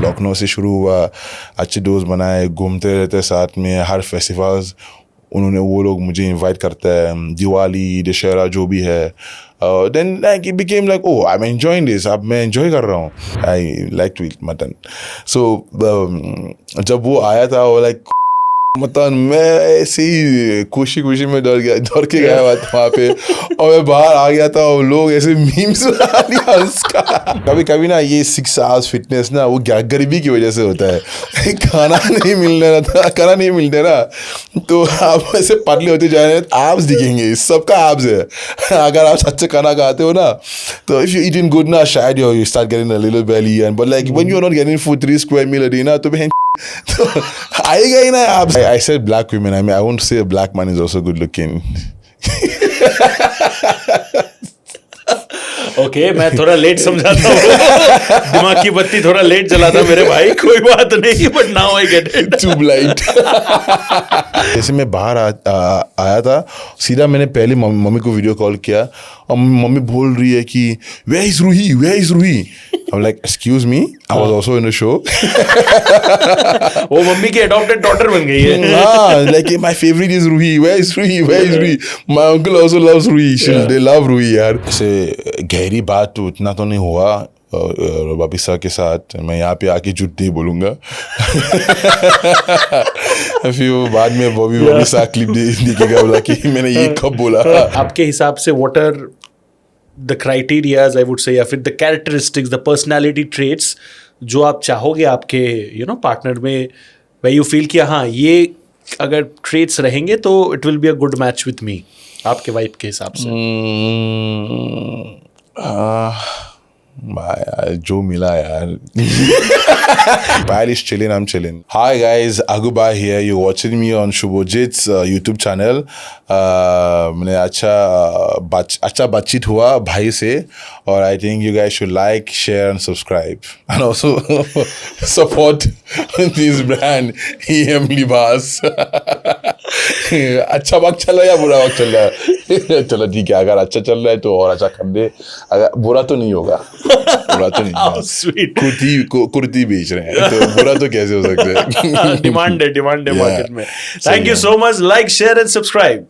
लखनऊ से शुरू हुआ, अच्छे दोस्त बनाए, घूमते रहते साथ में, हर फेस्टिवल्स उन्होंने वो लोग मुझे इनवाइट करता है, दिवाली दशहरा जो भी है. Then like it became like oh I am enjoying this, अब मैं एंजॉय कर रहा हूँ. I like to eat mutton. So जब वो आया था वो लाइक मतलब मैं ऐसे ही खुशी में डर के गया वहाँ पे, और मैं बाहर आ गया था और लोग ऐसे मीम्स बना दिया उसका. कभी ना ये 6 आवर्स फिटनेस ना वो गरीबी की वजह से होता है. खाना नहीं मिलने ना, तो आप ऐसे पतले होते जा रहे हैं, एब्स दिखेंगे, सबका एब्स है अगर आप अच्छे खाना खाते हो ना. तो इफ यू ईटिंग गुड ना शायद you start getting a little belly, and but like when you are not getting food 3 square meal a day ना, तो तो आएगा ही ना आप. I said black women. I mean, I won't say a black man is also good looking. Okay मैं थोड़ा late समझाता हूँ. दिमाग की बत्ती थोड़ा लेट जला था मेरे भाई, कोई बात नहीं, but now I get it. Too blind. जैसे मैं बाहर आया था, सीधा मैंने पहले मम्मी को वीडियो कॉल किया और मम्मी बोल रही है कि where is Ruhi? I'm like, excuse me, I was also in the show. वो मम्मी की adopted daughter बन गई है. हाँ, like my favorite is Ruhi. Where is Ruhi? My uncle also loves Ruhi. They love Ruhi यार. ऐसे गहरी बात तो उतना तो नहीं हुआ बॉबी सर के साथ. मैं यहाँ पे आके झूठ नहीं बोलूँगा. फिर बाद में बॉबी सर क्लिप दिखेगा बोला कि मैंने ये कब बोला. आपके हिसाब से what are the criterias I would say, या फिर the characteristics, the personality traits जो आप चाहोगे आपके पार्टनर में, where you feel कि हाँ ये अगर traits रहेंगे तो it will be a good match with me, आपके वाइफ के हिसाब से? जो मिला यार. Pal is chilling, I'm chilling. Hi guys, Aguba here. You're watching me on Shubhojit's YouTube channel. मैंने अच्छा बातचीत हुआ भाई से, और I think you guys should like, share and subscribe, and also support this brand EM Libas. अच्छा वक्त चल रहा है या बुरा वक्त चल रहा है? चलो ठीक है, अगर अच्छा चल रहा है तो और अच्छा कर दे, अगर बुरा तो नहीं होगा. कुर्ती बेच रहे हैं तो बुरा तो कैसे हो सकता है? डिमांड है मार्केट में. Thank you so much. Like, share and subscribe.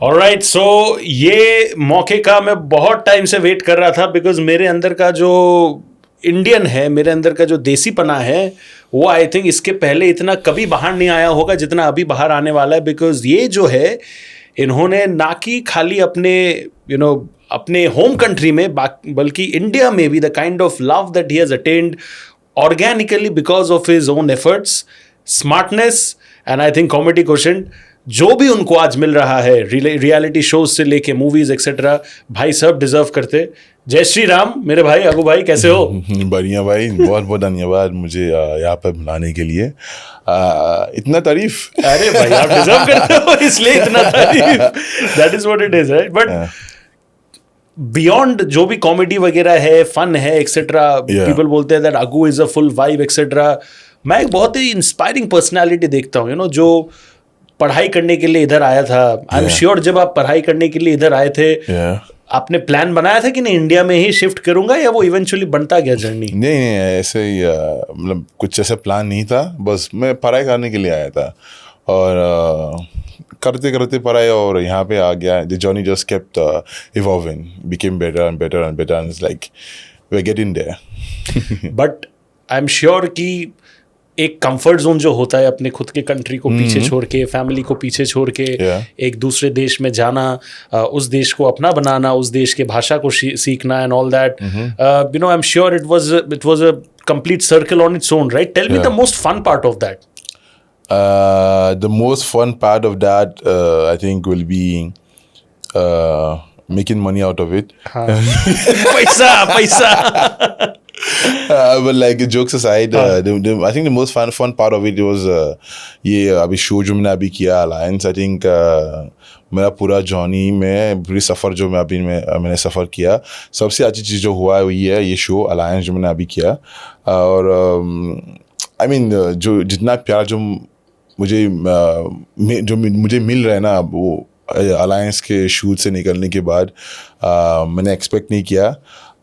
Alright, so ये मौके का मैं बहुत टाइम से वेट कर रहा था, बिकॉज मेरे अंदर का जो इंडियन है, मेरे अंदर का जो देसीपना है, वो आई थिंक इसके पहले इतना कभी बाहर नहीं आया होगा जितना अभी बाहर आने वाला है. बिकॉज ये जो है, इन्होंने ना कि खाली अपने अपने होम कंट्री में, बल्कि इंडिया में भी the kind of love that he has attend organically because of his own efforts, smartness and I think comedy question, जो भी उनको आज मिल रहा है रियलिटी शोज से लेके मूवीज एक्सेट्रा, भाई सब डिजर्व करते. जय श्री राम मेरे भाई. अगू भाई कैसे हो? बढ़िया भाई, बहुत बहुत धन्यवाद मुझे यहाँ पर बुलाने के लिए. इतना तारीफ. अरे भाई आप डिजर्व करते हो इसलिए इतना तारीफ. That is what it is, right? But beyond जो भी कॉमेडी वगैरह है, फन है एक्सेट्रा, पीपल बोलते हैं दैट अगू is a full vibe etcetera. मैं एक बहुत ही इंस्पायरिंग पर्सनैलिटी देखता हूँ जो पढ़ाई करने के लिए इधर आया था. आई एम श्योर जब आप पढ़ाई करने के लिए इधर आए थे, आपने प्लान बनाया था कि नहीं इंडिया में ही शिफ्ट करूंगा, या वो इवेंचुअली बनता गया जर्नी? नहीं, ऐसे ही मतलब कुछ ऐसा प्लान नहीं था. बस मैं पढ़ाई करने के लिए आया था, और करते करते पढ़ाई और यहाँ पे आ गया. The journey just kept evolving, became better and better and better, and it's like we are getting there. But I am sure कि एक कंफर्ट जोन जो होता है, अपने खुद के कंट्री को पीछे छोड़ के, फैमिली को पीछे छोड़ के एक दूसरे देश में जाना, उस देश को अपना बनाना, उस देश के भाषा को सीखना and all that, I am sure it was a complete circle on its own, right? Tell me the most fun part of that. The most fun part of that, I think, will be making money out of it. पैसा But like jokes aside, I think the most fun part of it was ये अभी show जो मैंने अभी किया alliance. I think मेरा पूरा journey में पूरी सफ़र जो मैंने सफ़र किया, सबसे अच्छी चीज़ जो हुआ है वो ये शो अलायंस जो मैंने अभी किया. और I mean जो जितना प्यार जो मुझे मिल रहा है ना वो अलायंस के शूट से निकलने के बाद मैंने एक्सपेक्ट नहीं किया.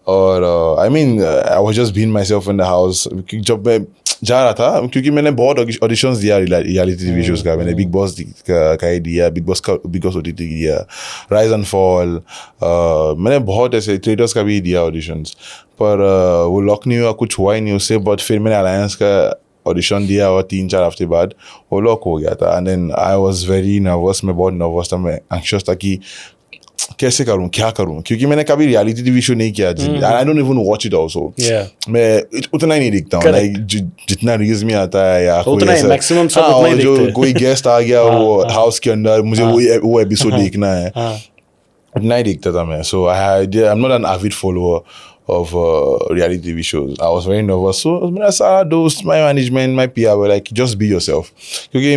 और I mean I was just being my self in the house. जब मैं जा रहा था, क्योंकि मैंने बहुत ऑडिशंस दिया रियलिटी टीवी शोज का. मैंने बिग बॉस का ही दिया, बिग बॉस ओटीटी दिया, राइज एंड फॉल, मैंने बहुत ऐसे थिएटर्स का भी दिया ऑडिशंस. पर वो लॉक नहीं हुआ, कुछ हुआ ही नहीं उससे. बट फिर मैंने अलायंस का ऑडिशन दिया और 3-4 हफ्ते बाद वो लॉक हो गया था. And then I was very nervous. मैं बहुत नर्वस था, मैं एंग्शियस था कि कैसे करूं, क्या करूं, क्योंकि मैंने कभी रियलिटी टीवी शो नहीं किया. I don't even watch it also. मैं उतना ही नहीं देखता हूँ, लाइक जितना रील्स में आता है या उतना ही मैक्सिमम सब उतना ही जो कोई गेस्ट आ गया वो हाउस के अंदर, मुझे वो एपिसोड देखना है, उतना ही देखता था मैं. So I am not an avid follower of reality TV shows. I was very nervous. So मेरा सारा दोस्त, my management, my PR were like, just be yourself. क्योंकि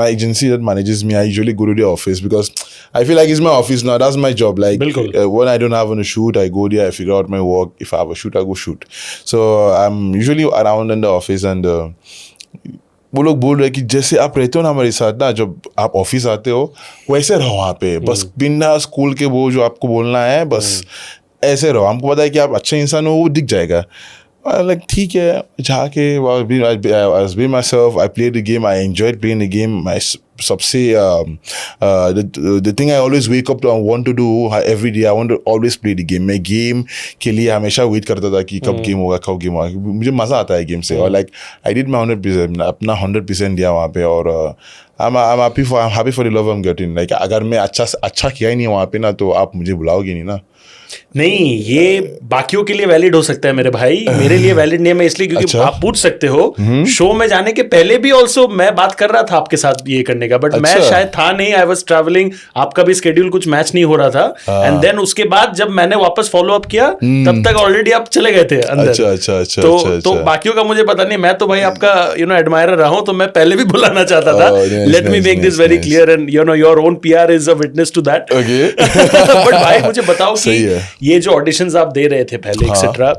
my agency that manages me, I usually go to the office because I feel like it's my office now. That's my job. Like when I don't have on a shoot, I go there, I figure out my work. If I have a shoot, I go shoot. So I'm usually around in the office and वो लोग बोल रहे हैं कि जैसे आप रहते हो ना हमारे साथ ना, जब आप ऑफिस आते हो वैसे रहो वहाँ पे. बस बिना स्कूल के वो जो आपको बोलना है बस ऐसे रहो. हमको पता है कि आप अच्छे इंसान हो, वो दिख जाएगा. Like ठीक है, जाके I was being myself. I played the game. I enjoyed playing the game. My सबसे the thing I always wake up to and want to do every day, I want to always play the game. मैं game के लिए हमेशा wait करता था कि कब game होगा. मुझे मज़ा आता है गेम से. और like I did my 100%, अपना 100% दिया वहाँ पे. और I'm happy for the love I'm getting. Like अगर मैं अच्छा किया ही नहीं वहाँ पे ना, तो आप मुझे बुलाओगे नहीं ना. नहीं, ये बाकियों के लिए वैलिड हो सकता है मेरे भाई, मेरे लिए वैलिड नहीं है. मैं इसलिए क्योंकि आप पूछ सकते हो शो में जाने के पहले भी ऑल्सो मैं बात कर रहा था आपके साथ ये करने का, बट मैं शायद था नहीं, आई वाज ट्रैवलिंग, आपका भी स्केड्यूल कुछ मैच नहीं हो रहा था. एंड देन उसके बाद जब मैंने वापस फॉलो अप किया तब तक ऑलरेडी आप चले गए थे अंदर. तो बाकियों का मुझे पता नहीं. मैं तो भाई आपका एडमायरर रहा हूं, तो मैं पहले भी बुलाना चाहता था. Let me make this very clear and your own PR is a witness to that. But भाई मुझे बताओ कि ये जो ऑडिशंस आप दे रहे थे पहले एक्सेट्रा,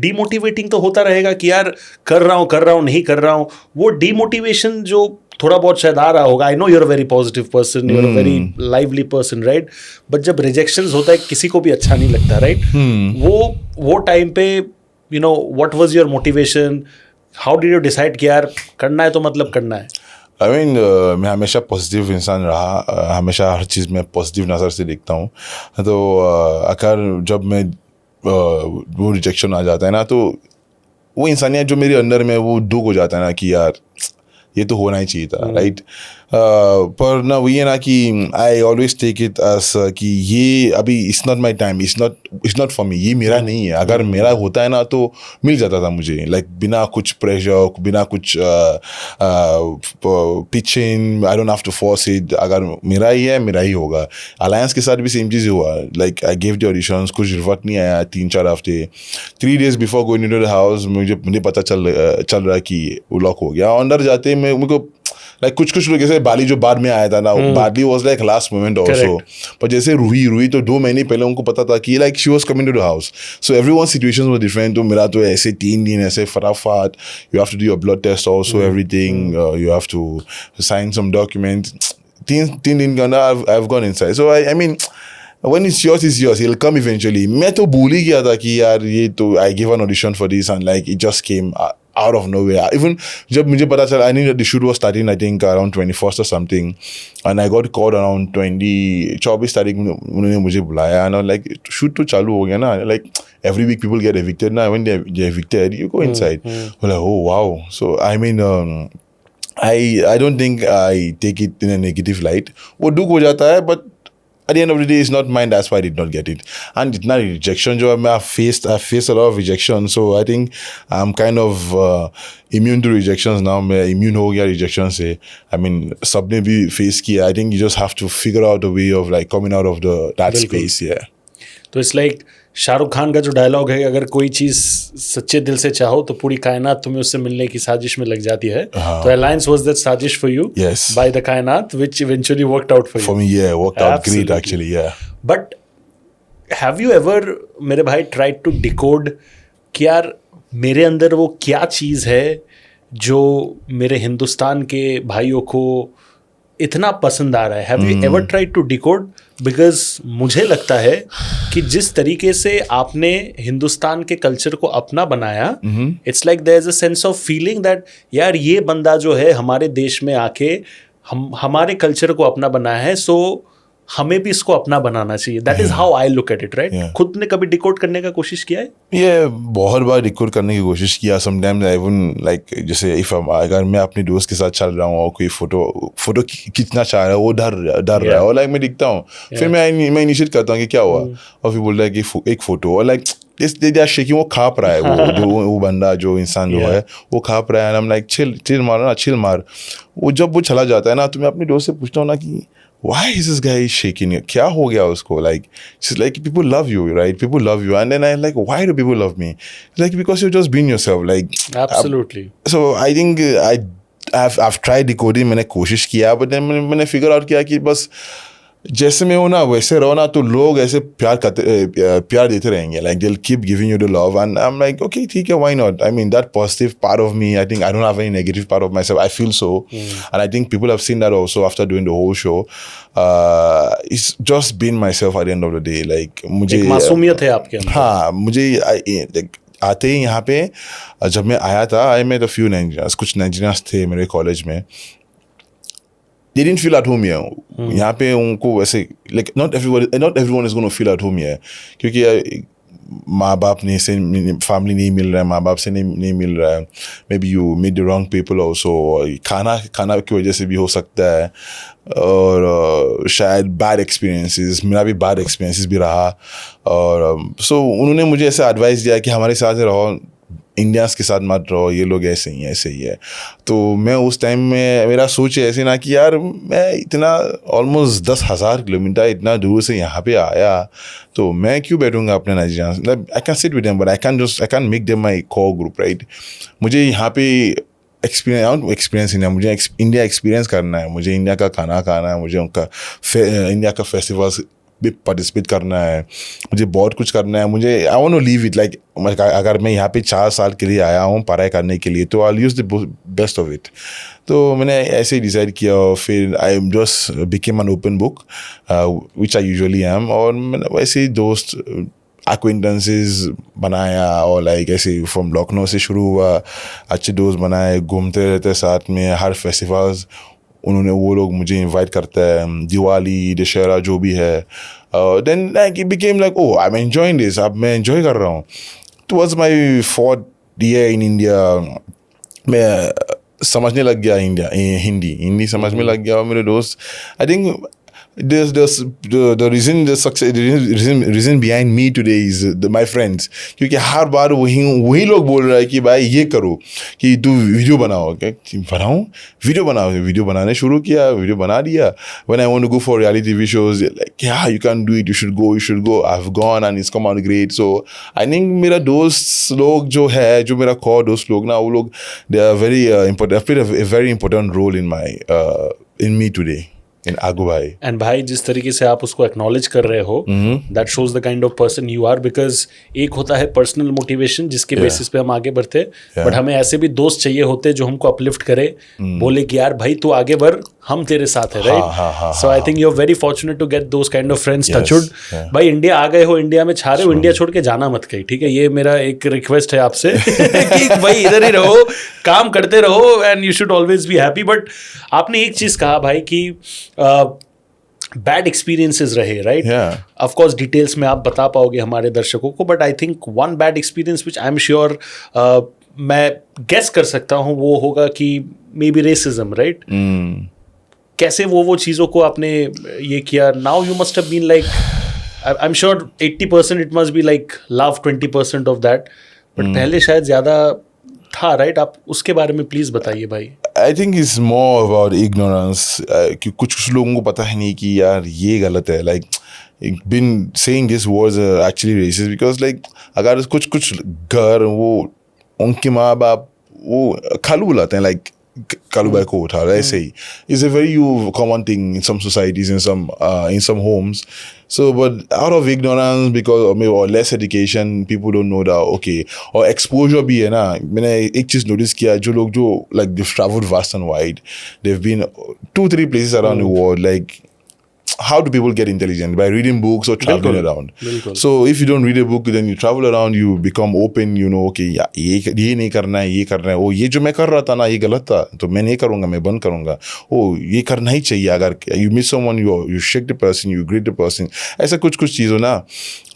डीमोटिवेटिंग तो होता रहेगा कि यार कर रहा हूं नहीं कर रहा हूं. वो डीमोटिवेशन जो थोड़ा बहुत शायद आ रहा होगा. I know you're a very positive person, you're a very lively person, right. But जब रिजेक्शंस होता है किसी को भी अच्छा नहीं लगता, राइट. वो टाइम पे what was your motivation, how did you decide कि यार करना है तो मतलब करना है. I mean, मैं हमेशा पॉजिटिव इंसान रहा, हमेशा हर चीज़ में पॉजिटिव नज़र से देखता हूँ. तो अगर जब मैं वो रिजेक्शन आ जाता है ना, तो वो इंसानियत जो मेरे अंदर में वो दुख हो जाता है ना कि यार ये तो होना ही चाहिए था, राइट. पर ना वही है ना कि I always take it as कि ये अभी it's not my time, it's not for me, ये मेरा नहीं है. अगर मेरा होता है ना तो मिल जाता था मुझे, लाइक बिना कुछ प्रेशर, बिना कुछ pitching, I don't have to force it. अगर मेरा ही है मेरा ही होगा. अलायंस के साथ भी सेम चीज़ हुआ. Like I give the auditions, कुछ रिवर्ट नहीं आया 3-4 हफ्ते. 3 days before going into the house मुझे पता चल रहा कि वो लॉक हो गया. अंदर जाते मेरे को लाइक कुछ लोग जैसे बाली जो बाद में आया था ना, Bali was like last moment also. पर जैसे रूही तो 2 महीने पहले उनको पता था कि like she was coming to the house. So everyone situations were different. तो मेरा तो ऐसे 3 दिन ऐसे फटाफट, you have to do your blood test also, everything, you have to sign some document. 3 दिन के अंदर I have gone inside. So I mean when it's yours, it'll come eventually. मैं तो भूल ही गया था कि यार ये तो I gave an audition for this and like it just came out of nowhere. Even जब मुझे पता चला, I knew that the shoot was starting I think around 21st or something, and I got called around 24 तारीख उन्होंने मुझे बुलाया and like shoot तो चालू हो गया ना. Like every week people get evicted now. When they're evicted, you go inside. We're like, oh wow. So I mean I don't think I take it in a negative light. वो दुख हो जाता है, but at the end of the day, it's not mine. That's why I did not get it. And it's not a rejection. I faced a lot of rejection. So I think I'm kind of immune to rejections now. मैं immune हो गया rejection से. I mean, सबने भी face किया. I think you just have to figure out a way of like coming out of that space. Yeah. तो it's like Shahrukh Khan का जो डायलॉग है, अगर कोई चीज सच्चे दिल से चाहो तो पूरी कायनात तुम्हें उससे मिलने की साजिश में लग जाती है. तो अलायंस वाज दैट साजिश फॉर यू बाय द कायनात which eventually worked out for you. For me, yeah, worked out great actually, yeah. But have you ever मेरे भाई ट्राइड टू डिकोड कि यार मेरे अंदर वो क्या चीज़ है जो मेरे हिंदुस्तान के भाइयों को इतना पसंद आ रहा है? Have you ever tried to decode? Because मुझे लगता है कि जिस तरीके से आपने हिंदुस्तान के कल्चर को अपना बनाया, it's like there is a sense of feeling that यार ये बंदा जो है हमारे देश में आके हमारे कल्चर को अपना बनाया है, सो हमें भी इसको अपना बनाना चाहिए. That is how I look at it, right? खुद ने कभी डिकोड करने का कोशिश किया है? ये बहुत बार डिकोड करने की कोशिश किया. समटाइम्स आई इवन लाइक जैसे अगर मैं अपने दोस्त के साथ चल रहा हूँ और कोई फोटो खींचना चाह रहा है, वो डर रहा है, और लाइक मैं दिखता हूँ, फिर मैं इनिशिएट करता हूँ कि क्या हुआ, और फिर बोल रहा है कि एक फोटो, और लाइक शेकिंग, वो खाप रहा है, वो बंदा जो इंसान जो है वो खाप रहा है. I'm like चिल मारो ना, चिल मार. वो जब वो चला जाता है ना, तो मैं अपने दोस्त से पूछता हूँ ना कि why is this guy shaking? क्या हो गया उसको? Like she's like, people love you, right? People love you, and then I'm like, why do people love me? It's like because you're just being yourself. Like absolutely. So I think I've tried decoding. मैंने कोशिश किया, but then मैंने figure out किया कि बस जैसे मैं हूँ ना वैसे रहो ना, तो लोग ऐसे प्यार देते रहेंगे. Like they'll keep giving you the love, and I'm like, okay, ठीक है, why not? I mean, that positive part of me, I think I don't have any negative part of myself. I feel so, and I think people have seen that also after doing the whole show. It's just being myself at the end of the day. Like मुझे एक मासूमियत है आपके अंदर. हाँ, मुझे आते ही यहाँ पे जब मैं आया था, I met a few Nigerians, कुछ Nigerians थे मेरे कॉलेज में. They didn't feel at home here. यहाँ पे उनको वैसे like not everyone is going to feel at home here, क्योंकि माँ बाप ने से फैमिली नहीं मिल रहा है, माँ बाप से नहीं मिल रहा है. Maybe you meet the wrong people also. खाना की वजह से भी हो सकता है, और शायद bad experiences, मेरा भी bad experiences भी रहा. और so उन्होंने मुझे ऐसा एडवाइस दिया कि हमारे साथ रहो, इंडियंस के साथ मत रहो, ये लोग ऐसे ही है. तो मैं उस टाइम में मेरा सोच ऐसे ना कि यार मैं इतना ऑलमोस्ट 10,000 किलोमीटर इतना दूर से यहाँ पे आया, तो मैं क्यों बैठूंगा अपने Nigerians? I can sit with them, but I can make them my core group, right? मुझे यहाँ पे एक्सपीरियंस नहीं है, मुझे इंडिया एक्सपीरियंस करना है, मुझे इंडिया का खाना खाना है, मुझे उनका इंडिया का फेस्टिवल्स भी पार्टिसिपेट करना है, मुझे बहुत कुछ करना है. मुझे I want to leave it like, अगर मैं यहाँ पे 4 साल के लिए आया हूँ पढ़ाई करने के लिए, तो I will use the best of it. तो मैंने ऐसे ही डिसाइड किया, और फिर I just became an open book which I usually am. और मैंने वैसे ही दोस्त एक्वेंटेंसेस बनाया, और लाइक ऐसे फ्रॉम लखनऊ से शुरू हुआ, अच्छे दोस्त बनाए, घूमते रहते साथ में, हर फेस्टिवल्स वो लोग मुझे इनवाइट करता है, दिवाली दशहरा जो भी है. Then like it became like, oh I am enjoying this, अब मैं एंजॉय कर रहा हूँ. टुवर्ड्स माय 4th year इन इंडिया मैं समझने लग गया हिंदी समझने लग गया. और मेरे दोस्त, I think the reason behind me today is my friends, क्योंकि हर बार वही लोग बोल रहा है कि भाई ये करो, कि तू वीडियो बनाओ. वीडियो बनाने शुरू किया, वीडियो बना दिया. when I want to go for reality TV shows, like yeah, you can do it, you should go. I've gone and it's come out great. So I think मेरा दोस्त लोग जो है, जो मेरा core दोस्त लोग ना, वो लोग they are very important. They played a very important role in me today. in Agu Bhai. And भाई जिस तरीके से आप उसको एक्नॉलेज कर रहे हो, that shows the kind of person you are. Because एक होता है पर्सनल मोटिवेशन जिसके बेसिस पे हम आगे बढ़ते, बट हमें ऐसे भी दोस्त चाहिए होते जो हमको अपलिफ्ट करे, बोले कि यार भाई तू आगे बढ़, हम तेरे साथ है, right? So I think you are very fortunate to get those kind of friends. Touchwood भाई, इंडिया आ गए हो, इंडिया में छा रहे हो, इंडिया छोड़ के जाना मत कहीं, ठीक है? ये मेरा एक रिक्वेस्ट है आपसे कि भाई इधर ही रहो, काम करते रहो, and you should always be happy. But आपने एक चीज कहा भाई कि बैड एक्सपीरियंसेस रहे, राइट? ऑफ कोर्स डिटेल्स में आप बता पाओगे हमारे दर्शकों को, but I think one bad experience which I am sure मैं गेस कर सकता हूँ वो होगा कि मे बी रेसिज्म, राइट? कैसे वो चीज़ों को आपने ये किया? Now you must have been like, I am sure 80% it must be like love, 20% of that, but पहले शायद ज़्यादा था, राइट? आप उसके बारे में प्लीज़ बताइए भाई. I think it's more about ignorance, कि कुछ लोगों को पता है नहीं कि यार ये गलत है. Like been saying these words are actually racist because like अगर कुछ घर वो उनके माँ बाप वो खालू बुलाते हैं like कालू भाई को उठा रहा है ऐसे ही is a very common thing in some societies in some homes. So but out of ignorance because or maybe or less education people don't know that okay or exposure भी है ना मैंने एक चीज notice किया जो लोग जो like they've traveled vast and wide, they've been 2-3 places around the world. Like how do people get intelligent? By reading books or traveling around. So if you don't read a book, then you travel around, you become open, you know, okay, ये नहीं करना है, ये करना है, ओ ये जो मैं कर रहा था ना ये गलत था, तो मैं नहीं करूँगा, मैं बंद करूँगा, ओ ये करना ही चाहिए, अगर you meet someone, you shake the person, you greet the person, ऐसा कुछ चीज़ हो ना.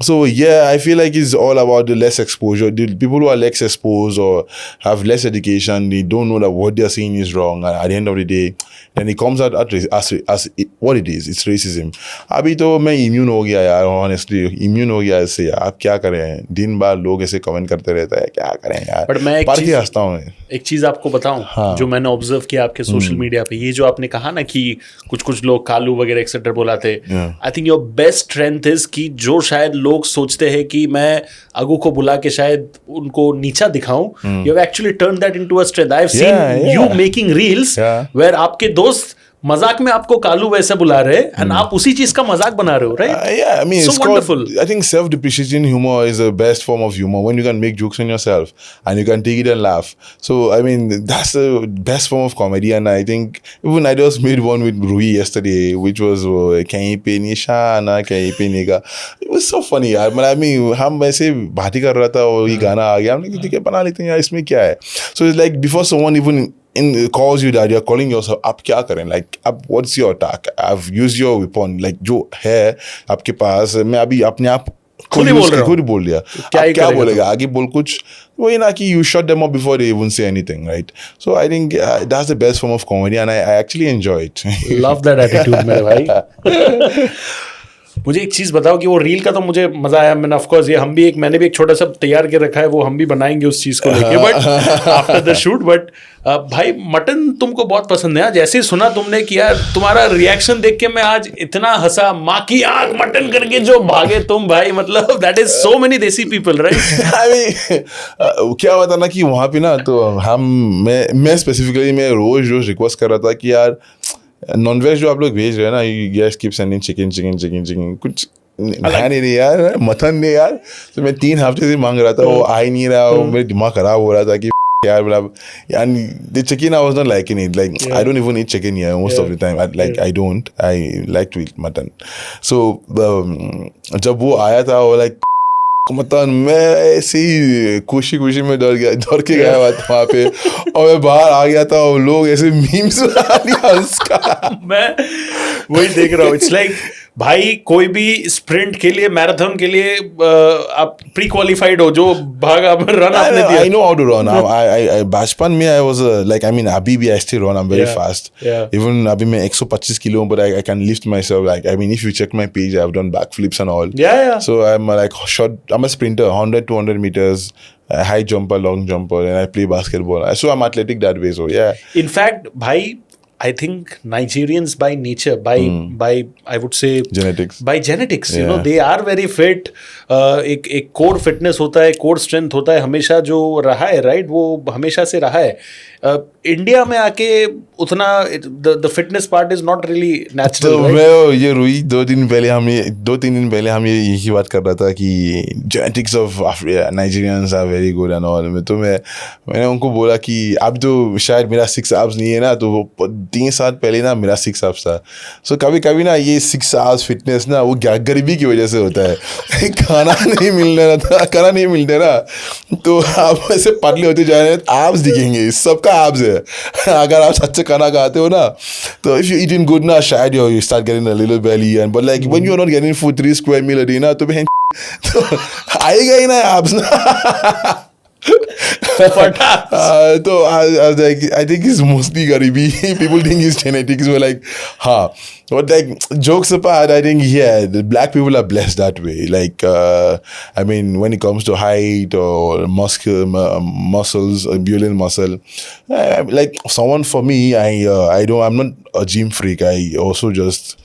So yeah, I feel like it's all about the less exposure. The people who are less exposed or have less education, they don't know that what they're saying is wrong. And at the end of the day, then it comes out as what it is. It's racism. अभी तो मैं immune हो गया यार, honestly immune हो गया इससे यार. आप क्या करें, दिन बार लोग ऐसे कमेंट करते रहता है, क्या करें यार. बट मैं एक चीज आपको बताऊं, हाँ. जो मैंने ऑब्जर्व किया आपके सोशल मीडिया पे, ये जो आपने कहा ना कि कुछ लोग कालू वगैरह एक्सेट्रा बोलाते, I think your best strength is कि जो शायद लोग सोचते हैं कि मैं अगू को बुला के शायद उनको नीचा दिखाऊं, you have actually turn that into a strength. I have seen you making reels where आपके दोस्त मजाक में आपको कालू वैसे बुला रहे हैं एंड आप उसी चीज का मजाक बना रहे हो, right? Yeah, I mean, so it's wonderful. I think self-depreciating humor is the best form of humor when you can make jokes on yourself and you can take it and laugh. So I mean, that's the best form of comedy, and I think even I just made one with Rui yesterday, which was कहीं पे निशाना कहीं पे निगाह. It was so funny यार. मतलब I mean, हम वैसे बात ही कर रहा था और ये गाना आ गया, हमने कहा ठीक है बना लेते हैं यार, इसमें क्या है. So it's like before someone even calls you that, you're calling yourself, आप क्या करें, like अब what's your attack, I've used your weapon, like जो है आपके पास, मैं अभी अपने आप खुद ही बोल दिया, क्या बोलेगा आगे बोल कुछ, वही ना कि you shut them up before they even say anything, right? So I think that's the best form of comedy and I actually enjoy it. Love that attitude मेरे भाई. मुझे एक चीज बताओ कि वो रील का तो मुझे मजा आया. मैंने ऑफ कोर्स ये मैंने भी एक छोटा सा तैयार के रखा है, वो हम भी बनाएंगे उस चीज को लेके but after the shoot. But भाई मटन तुमको बहुत पसंद है. आज जैसे ही सुना तुमने किया, तुम्हारा रिएक्शन देख के मैं आज इतना हंसा, माँ की आंख मटन करके जो भागे तुम भाई, मतलब दैट इज सो मेनी देसी पीपल, राइट? आई मीन क्या हुआ था ना कि वहाँ पे ना तो मैं स्पेसिफिकली मैं रोज रिक्वेस्ट कर रहा था कि यार नॉन वेज जो आप लोग भेज रहे हैं ना, you gas keep sending chicken कुछ नहीं यार, मटन नहीं यार. तो मैं 3 हफ्ते से मांग रहा था, वो आ ही नहीं रहा, और मेरा दिमाग खराब हो रहा था कि यार मतलब यार the chicken I was not liking it. Like I don't even eat chicken here most of the time. I like to eat mutton. So जब वो आया था वो like मतलब मैं ऐसे ही खुशी में डर के गया हुआ था वहाँ पे, और मैं बाहर आ गया था और लोग ऐसे मीम्स बना लिया उसका. मैं वही देख रहा हूँ. इट्स लाइक भाई कोई भी स्प्रिंट के लिए, मैराथन के लिए आप प्री क्वालिफाइड हो, जो भागा रन आपने दिया. I know how to run. I बचपन में I was like I mean अभी भी I still run. I'm very fast. Even अभी मैं 125 किलो हूँ, but I can lift myself. Like I mean if you check my page, I've done backflips and all. So I'm a sprinter, 100-200 meters. A high jumper, long jumper, and I play basketball. So I'm athletic that way. So yeah. In fact, bhai, I think Nigerians by nature, by I would say genetics. By genetics, you know, they are very fit. एक core fitness होता है, core strength होता है, हमेशा जो रहा है, right? वो हमेशा से रहा है. इंडिया में आके उतना the fitness part is not really natural. तो मैं ये रुई 2-3 दिन पहले हम यही बात कर रहा था कि genetics of Nigerians are very good and all. मैंने उनको बोला कि अब तो शायद मेरा 6 abs नहीं है ना, तो 3 साल पहले ना मेरा 6 abs था. So कभी ना ये 6 abs फिटनेस ना वो गरीबी की वजह से होता है. खाना नहीं मिलने ना, तो आप ऐसे पतले होते जा रहे हैं, abs दिखेंगे, सबका abs है. अगर आप अच्छे खाना खाते हो ना, तो if you eating good ना, शायद you start getting a little belly, and but like when you're not getting food 3 square meal a day ना, तो आएगा ही ना abs ना. So I was like, I think it's mostly garibi. People think it's genetics. We're like, but like jokes apart, I think the black people are blessed that way. Like, I mean, when it comes to height or muscles, building muscle, like someone for me, I'm not a gym freak. I also just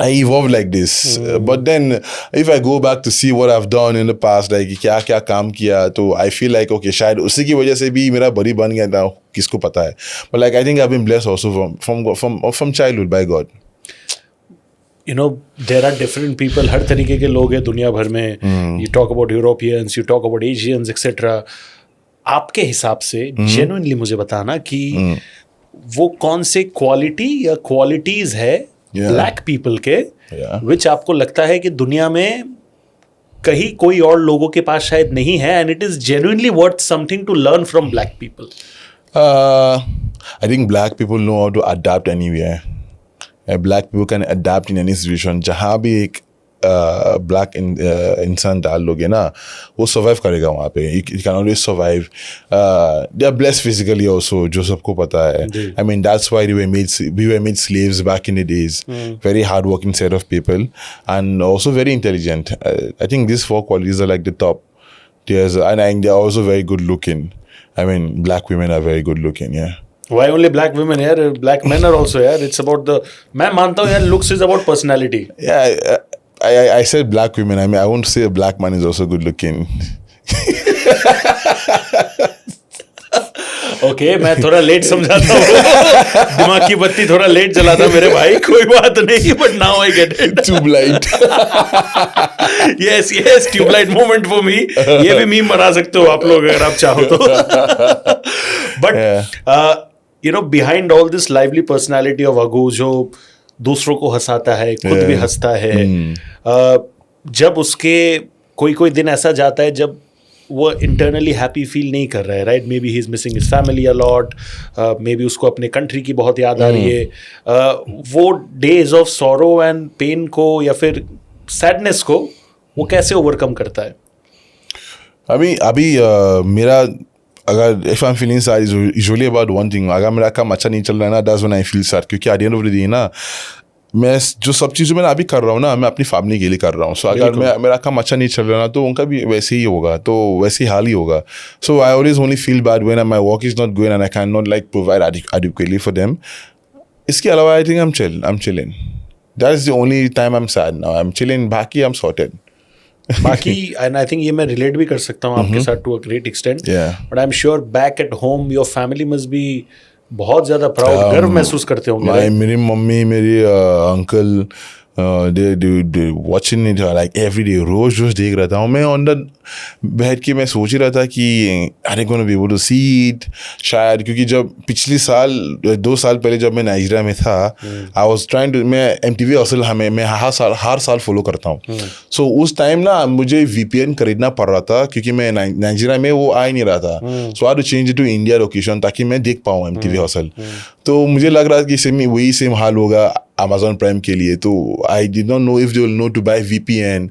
I evolved like this. But then if I go back to see what I've done in the past, like क्या क्या काम किया, तो I feel like okay शायद उसी की वजह से भी मेरा बड़ी बन गया था, किसको पता है. But like I think I've been blessed also from childhood by God. You know, there are different people, हर तरीके के लोग हैं दुनिया भर में. You talk about Europeans, you talk about Asians, etc. आपके हिसाब से genuinely मुझे बताना कि वो कौन से क्वालिटी या क्वालिटीज है ब्लैक पीपल के विच आपको लगता है कि दुनिया में कहीं कोई और लोगों के पास शायद नहीं है, and it is genuinely worth something to learn from black people. I think black people know how to adapt anywhere. Black people can adapt in any situation. जहाँ भी एक ब्लैक इंसान डाल लोगे ना, वो सर्वाइव करेगा वहाँ पे. You can always survive. They are blessed physically also, जो सबको पता है. I mean that's why we were made slaves back in the days. Very hardworking set of people and also very intelligent. I think these 4 qualities are like the top. And they are also very good looking. I mean black women are very good looking. Yeah. Why only black women here? Black men are also here. It's about the. मैं मानता हूँ यार, looks is about personality. Yeah. I said black women. I mean, I won't say a black man is also good looking. Okay, मैं थोड़ा late समझाता हूँ. दिमाग की बत्ती थोड़ा लेट जलाता मेरे भाई. कोई बात नहीं, but now I get it. Tube light. Yes, tube light moment for me. ये भी मीम बना सकते हो आप लोग अगर आप चाहो तो. But you know, behind all this lively personality of Aghu, जो दूसरों को हंसाता है, खुद भी हंसता है, जब उसके कोई दिन ऐसा जाता है जब वो इंटरनली हैप्पी फील नहीं कर रहा है, right? May be he is missing his family a lot, may be उसको अपने कंट्री की बहुत याद आ रही है. वो days of sorrow and pain को या फिर सैडनेस को वो कैसे ओवरकम करता है? अभी मेरा अगर if I am feeling sad is usually about one thing. अगर मेरा काम अच्छा नहीं चल रहा है ना, that's when I feel sad. क्योंकि at the end of the day ना, मैं जो सब चीज़ें मैं अभी कर रहा हूँ ना, मैं अपनी फैमिली के लिए कर रहा हूँ. सो अगर मेरा काम अच्छा नहीं चल रहा ना, तो उनका भी वैसे ही होगा, तो वैसे ही हाल ही होगा. So I always only feel bad when my work is not going and I can not like provide adequately for them. इसके अलावा I think I am chilling. That is the only time I am sad now. I am chilling. बाकी I am sorted. बाकी and I think ये मैं relate भी कर सकता हूँ आपके साथ to a great extent. But I am sure back at home your family must be बहुत ज्यादा प्राउड, गर्व महसूस करते होंगे. मेरी मम्मी, मेरी uncle, they watching it like every day. रोज देख रहा था मैं ऑन द बैठ के. मैं सोच ही रहा था कि are they gonna be able to see it शायद. क्योंकि जब पिछली साल 2 साल पहले जब मैं नाइजीरिया में था, आई वाज ट्राइंग टू, मैं MTV असल मैं हर साल फॉलो करता हूँ. सो उस टाइम ना मुझे VPN खरीदना पड़ रहा था क्योंकि मैं नाइजीरिया में वो आ ही नहीं रहा था. So I had to change it to India location ताकि मैं देख पाऊँ MTV असल. तो मुझे लग रहा था कि वही सेम हाल होगा Amazon Prime के लिए. तो I did not know if they will know to buy VPN.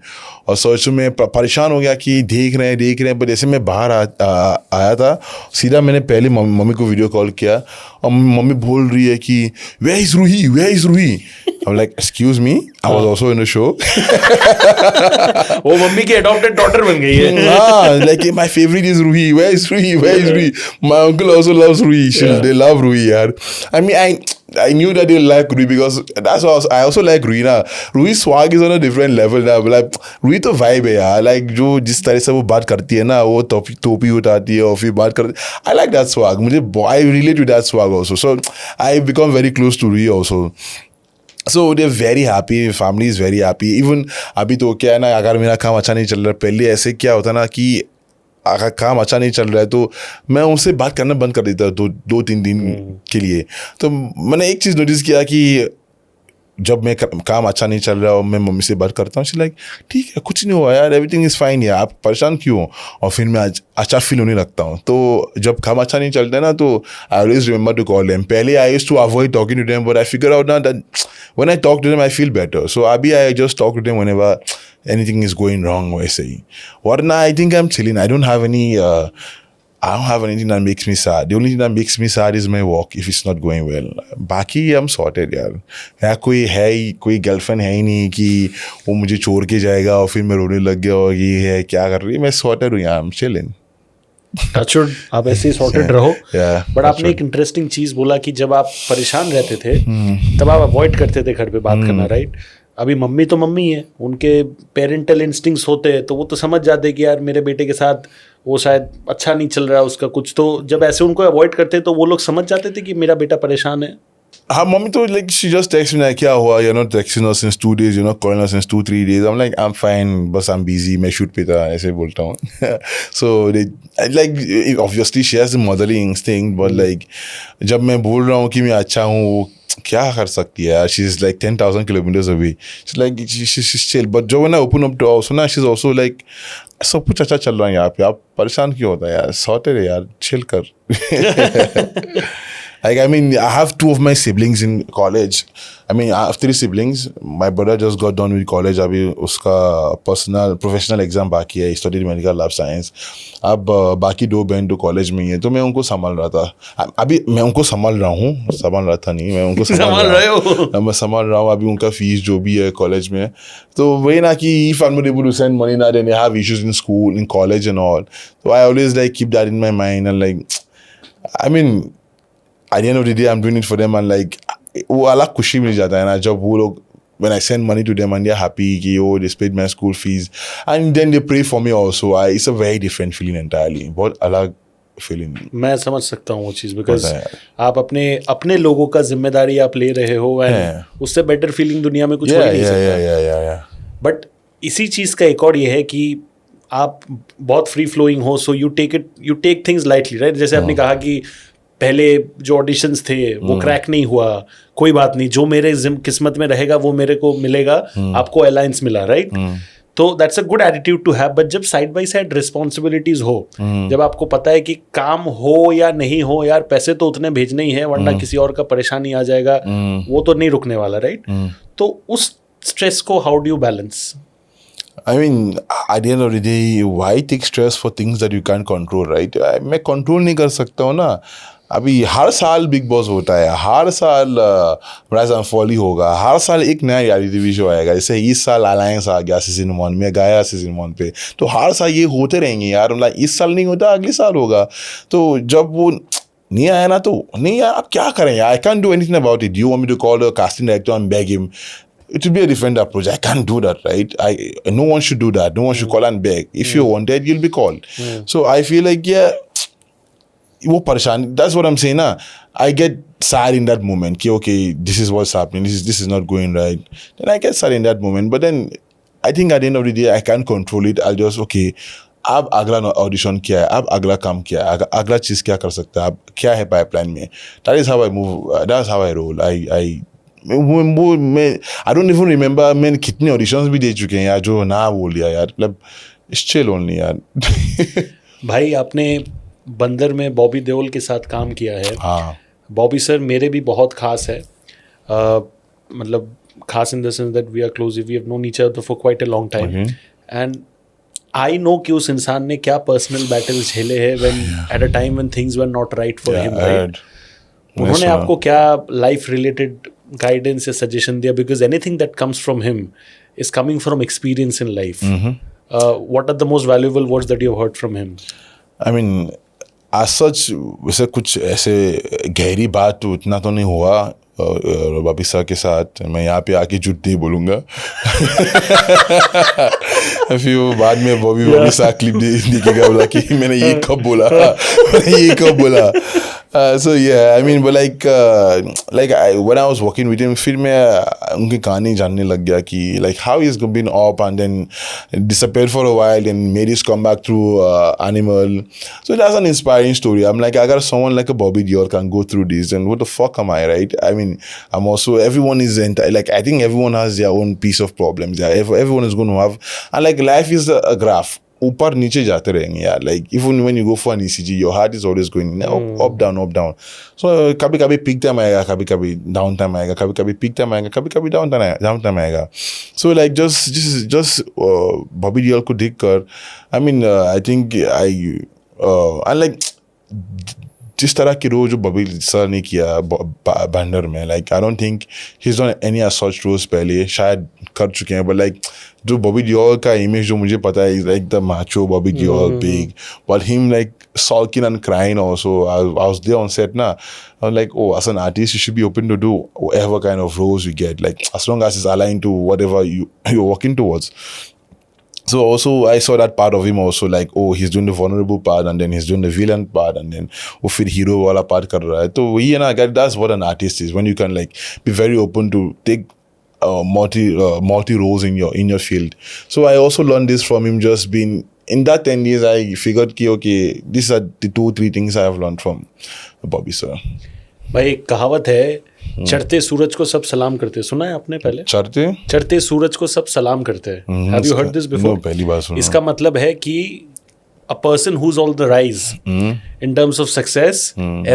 और सोच में परेशान हो गया कि देख रहे हैं. बट जैसे मैं बाहर आया था, सीधा मैंने पहले मम्मी को वीडियो कॉल किया और मम्मी बोल रही है कि where is Ruhi. I'm like, excuse me, I was also in the show. वो मम्मी की adopted daughter बन गई है. Like my favorite is Ruhi. Where is Ruhi? My uncle also loves Ruhi. They love Ruhi, yaar. I mean, I knew that they like Ruhi because that's why I also like Ruhi na. Ruhi's swag is on a different level now. Like Ruhi तो vibe है यार. Like जो जिस तरह से वो बात करती है ना, वो टोपी उठाती है और फिर बात करती है. I like that swag. I relate to that swag also. So I become very close to Ruhi also. So they're very happy, family is very happy. Even अभी तो क्या है ना, अगर मेरा काम अच्छा नहीं चल रहा, पहले ऐसे क्या होता ना कि अगर काम अच्छा नहीं चल रहा है तो मैं उनसे बात करना बंद कर देता 2-3 दिन के लिए. तो मैंने एक चीज़ नोटिस किया कि जब मैं काम अच्छा नहीं चल रहा और मैं मम्मी से बात करता हूँ, लाइक ठीक है, कुछ नहीं हुआ यार, एवरीथिंग इज़ फाइन यार, आप परेशान क्यों हो? और फिर मैं अच्छा फील होने लगता हूँ. तो जब काम अच्छा नहीं चलता है ना, तो I always remember to call them. पहले I used to avoid talking to them, but I figure out now that when I talk to them I feel better. So अभी I just talk to them whenever anything is going wrong. वैसे ही वरना I think I am chilling. I don't have anything that makes me sad. The only thing that makes me sad is my work if it's not going well. बाकी I'm sorted यार. यहाँ कोई girlfriend है ही नहीं कि वो मुझे छोड़ के जाएगा और फिर मैं रोने लग गया और ये है क्या कर रही है. मैं sorted हूँ यार. I'm chilling. टचवुड, आप ऐसे ही सॉर्टेड रहो. बट आपने एक इंटरेस्टिंग चीज़ बोला कि जब आप परेशान रहते थे तब आप अवॉइड करते थे घर पे बात करना, राइट? अभी मम्मी तो मम्मी है, उनके पेरेंटल इंस्टिंक्ट्स होते हैं, तो वो तो समझ जाते हैं कि यार मेरे बेटे के साथ वो शायद अच्छा नहीं चल रहा है उसका कुछ, तो जब ऐसे उनको अवॉइड करते तो वो लोग समझ जाते थे कि मेरा बेटा परेशान है. हाँ मम्मी तो like she just text me like क्या हुआ, you're not texting us since 2 days, you're not calling us since 2-3 days. I'm like I'm fine, बस I'm busy, मैं shoot पे था, ऐसे बोलता हूँ. So they like obviously she has the motherly instinct, but like जब मैं बोल रहा हूँ कि मैं अच्छा हूँ, वो क्या कर सकती है? She's like 10,000 kilometers away. She's like she's chill. But जो when I open up to her, so now she's also like सब कुछ अच्छा चल रहा है यहाँ पे, आप परेशान क्यों होता है यार, सॉर्टेड है यार, chill कर. Like, I mean, I have 2 of my siblings in college. I mean, I have 3 siblings. My brother just got done with college. अभी उसका professional exam बाकी है. He studied medical lab science. अब बाकी 2 बहन तो कॉलेज में ही है, तो मैं उनको संभाल रहा था. अभी मैं उनको संभाल रहा हूँ, संभाल रहा था नहीं, मैं उनको संभाल रहे हो. मैं संभाल रहा हूँ. अभी उनका फीस जो भी है कॉलेज में, तो वही ना कि if I'm not able to send money now, then they have issues in school, in college and all. So I always like keep that in my mind and like, I mean, at the end of the day, I'm doing it for them and like, वो अलग खुशी मिल जाता है ना जब वो लोग, when I send money to them and they're happy कि oh they paid my school fees and then they pray for me also. It's a very different feeling entirely. बहुत अलग feeling. मैं समझ सकता हूँ वो चीज़, बिकॉज आप अपने लोगों का जिम्मेदारी आप ले रहे हो, एंड उससे बेटर फीलिंग दुनिया में कुछ हो ही नहीं सकता. बट इसी चीज़ का एक और ये है कि आप बहुत फ्री फ्लोइंग हो, so you take things lightly, right. जैसे आपने कहा कि पहले जो ऑडिशंस थे वो क्रैक नहीं हुआ, कोई बात नहीं, जो मेरे किस्मत में रहेगा वो मेरे को मिलेगा. आपको अलायंस मिला, राइट. तो that's a good attitude to have. But जब साइड बाय साइड रिस्पॉन्सिबिलिटीज हो, जब आपको पता है कि काम हो या नहीं हो, यार पैसे तो उतने भेजने ही है, वरना किसी और का परेशानी आ जाएगा, वो तो नहीं रुकने वाला, राइट. तो उस स्ट्रेस को how do you balance? I mean, at the end of the day, why take stress for things that you can't control, right? मैं कंट्रोल नहीं कर सकता हूँ ना. अभी हर साल बिग बॉस होता है, हर साल राइज एंड फॉल ही होगा, हर साल एक नया रियलिटी टीवी शो आएगा. जैसे इस साल अलायंस आ गया सीजन 1 में, गया सीजन 1 पे, तो हर साल ये होते रहेंगे यार. मतलब इस साल नहीं होता, अगले साल होगा. तो जब वो नहीं आया ना, तो नहीं आया, आप क्या करें यार? I can't do anything about it. You want me to call the casting director and beg him? It will be a different approach. I can't do that, right? No one should do that. No one should call and beg. If you're wanted, you'll be called. So I feel like, yeah, वो परेशान. That's what I'm saying ना. I get sad in that moment. कि okay, this is what's happening. This is not going right. Then I get sad in that moment. But then I think at the end of the day, I can't control it. I'll just okay. अब अगला audition क्या है, अब अगला काम क्या है, अगला चीज़ क्या कर सकता है, अब क्या है पाइपलाइन में. That is how I move. That's how I roll. मैं आई डोंट इवन रिमेंबर मैंने कितने ऑडिशंस भी दे चुके हैं यार, जो ना बोल दिया यार. मतलब चिल ओनली यार. भाई आपने बंदर में बॉबी देओल के साथ काम किया है. हाँ, बॉबी सर मेरे भी बहुत खास है. मतलब खास in the sense that we are close, we have known each other for quite a long time, and I know कि उस इंसान ने क्या पर्सनल बैटल्स झेले हैं when at a time when things were not right for him, right. उन्होंने आपको क्या लाइफ रिलेटेड गाइडेंस या सजेशन दिया? Because anything that comes from him is coming from experience in life. What are the most valuable words that you have heard from him? I mean आज सच वैसे कुछ ऐसे गहरी बात तो इतना तो नहीं हुआ बॉबी सर के साथ. मैं यहाँ पे आके झूठ नहीं बोलूँगा. फिर बाद में बॉबी सर क्लिप दिखेगा, बोला कि मैंने ये कब बोला, मैंने ये कब बोला. So yeah, I mean, but when I was working with him, फिर मैं उनकी कहानी जानने लग गया कि like how he's been up and then disappeared for a while and made his comeback through Animal. So that's an inspiring story. I'm like, I got someone like a Bobby Dior can go through this, and what the fuck am I, right? I mean, I'm also, everyone is like, I think everyone has their own piece of problems. Yeah, everyone is going to have, and like life is a graph. ऊपर नीचे जाते रहेंगे यार. Like even when you go for an ECG your heart is always going up down. So कभी कभी peak time आएगा, कभी कभी डाउन टाइम आएगा, कभी कभी पिक टाइम आएगा, कभी कभी डाउन टाइम आएगा. So like just Bobby Deol को देख कर, I mean I think I like जिस तरह की रोल जो बॉबी सर ने किया बैंडर में, like I don't think he is done any such roles पहले, शायद कर चुके हैं, बट लाइक जो बॉबी डियोल का इमेज जो मुझे पता है, is like the macho Bobby Deol, big, but him like sulking and crying also. I was there on set na. I was like, oh, as an artist, you should be open to do whatever kind of roles you get, like as long as it's aligned to whatever you're working towards. So also I saw that part of him also, like, oh, he's doing the vulnerable part and then he's doing the villain part and then वो फिर hero वाला part कर रहा है. तो वही है ना, that's what an artist is, when you can like be very open to take multi roles in your field. So I also learned this from him. Just being in that 10 years, I figured कि okay, these are the 2-3 things I have learned from Bobby sir. भाई एक कहावत है, चढ़ते सूरज को सब सलाम करते, सुना है आपने पहले? चढ़ते सूरज को सब सलाम करते हैं. Have you heard this before? No, पहली बार सुना. इसका मतलब है कि a person who's on the rise in terms of success,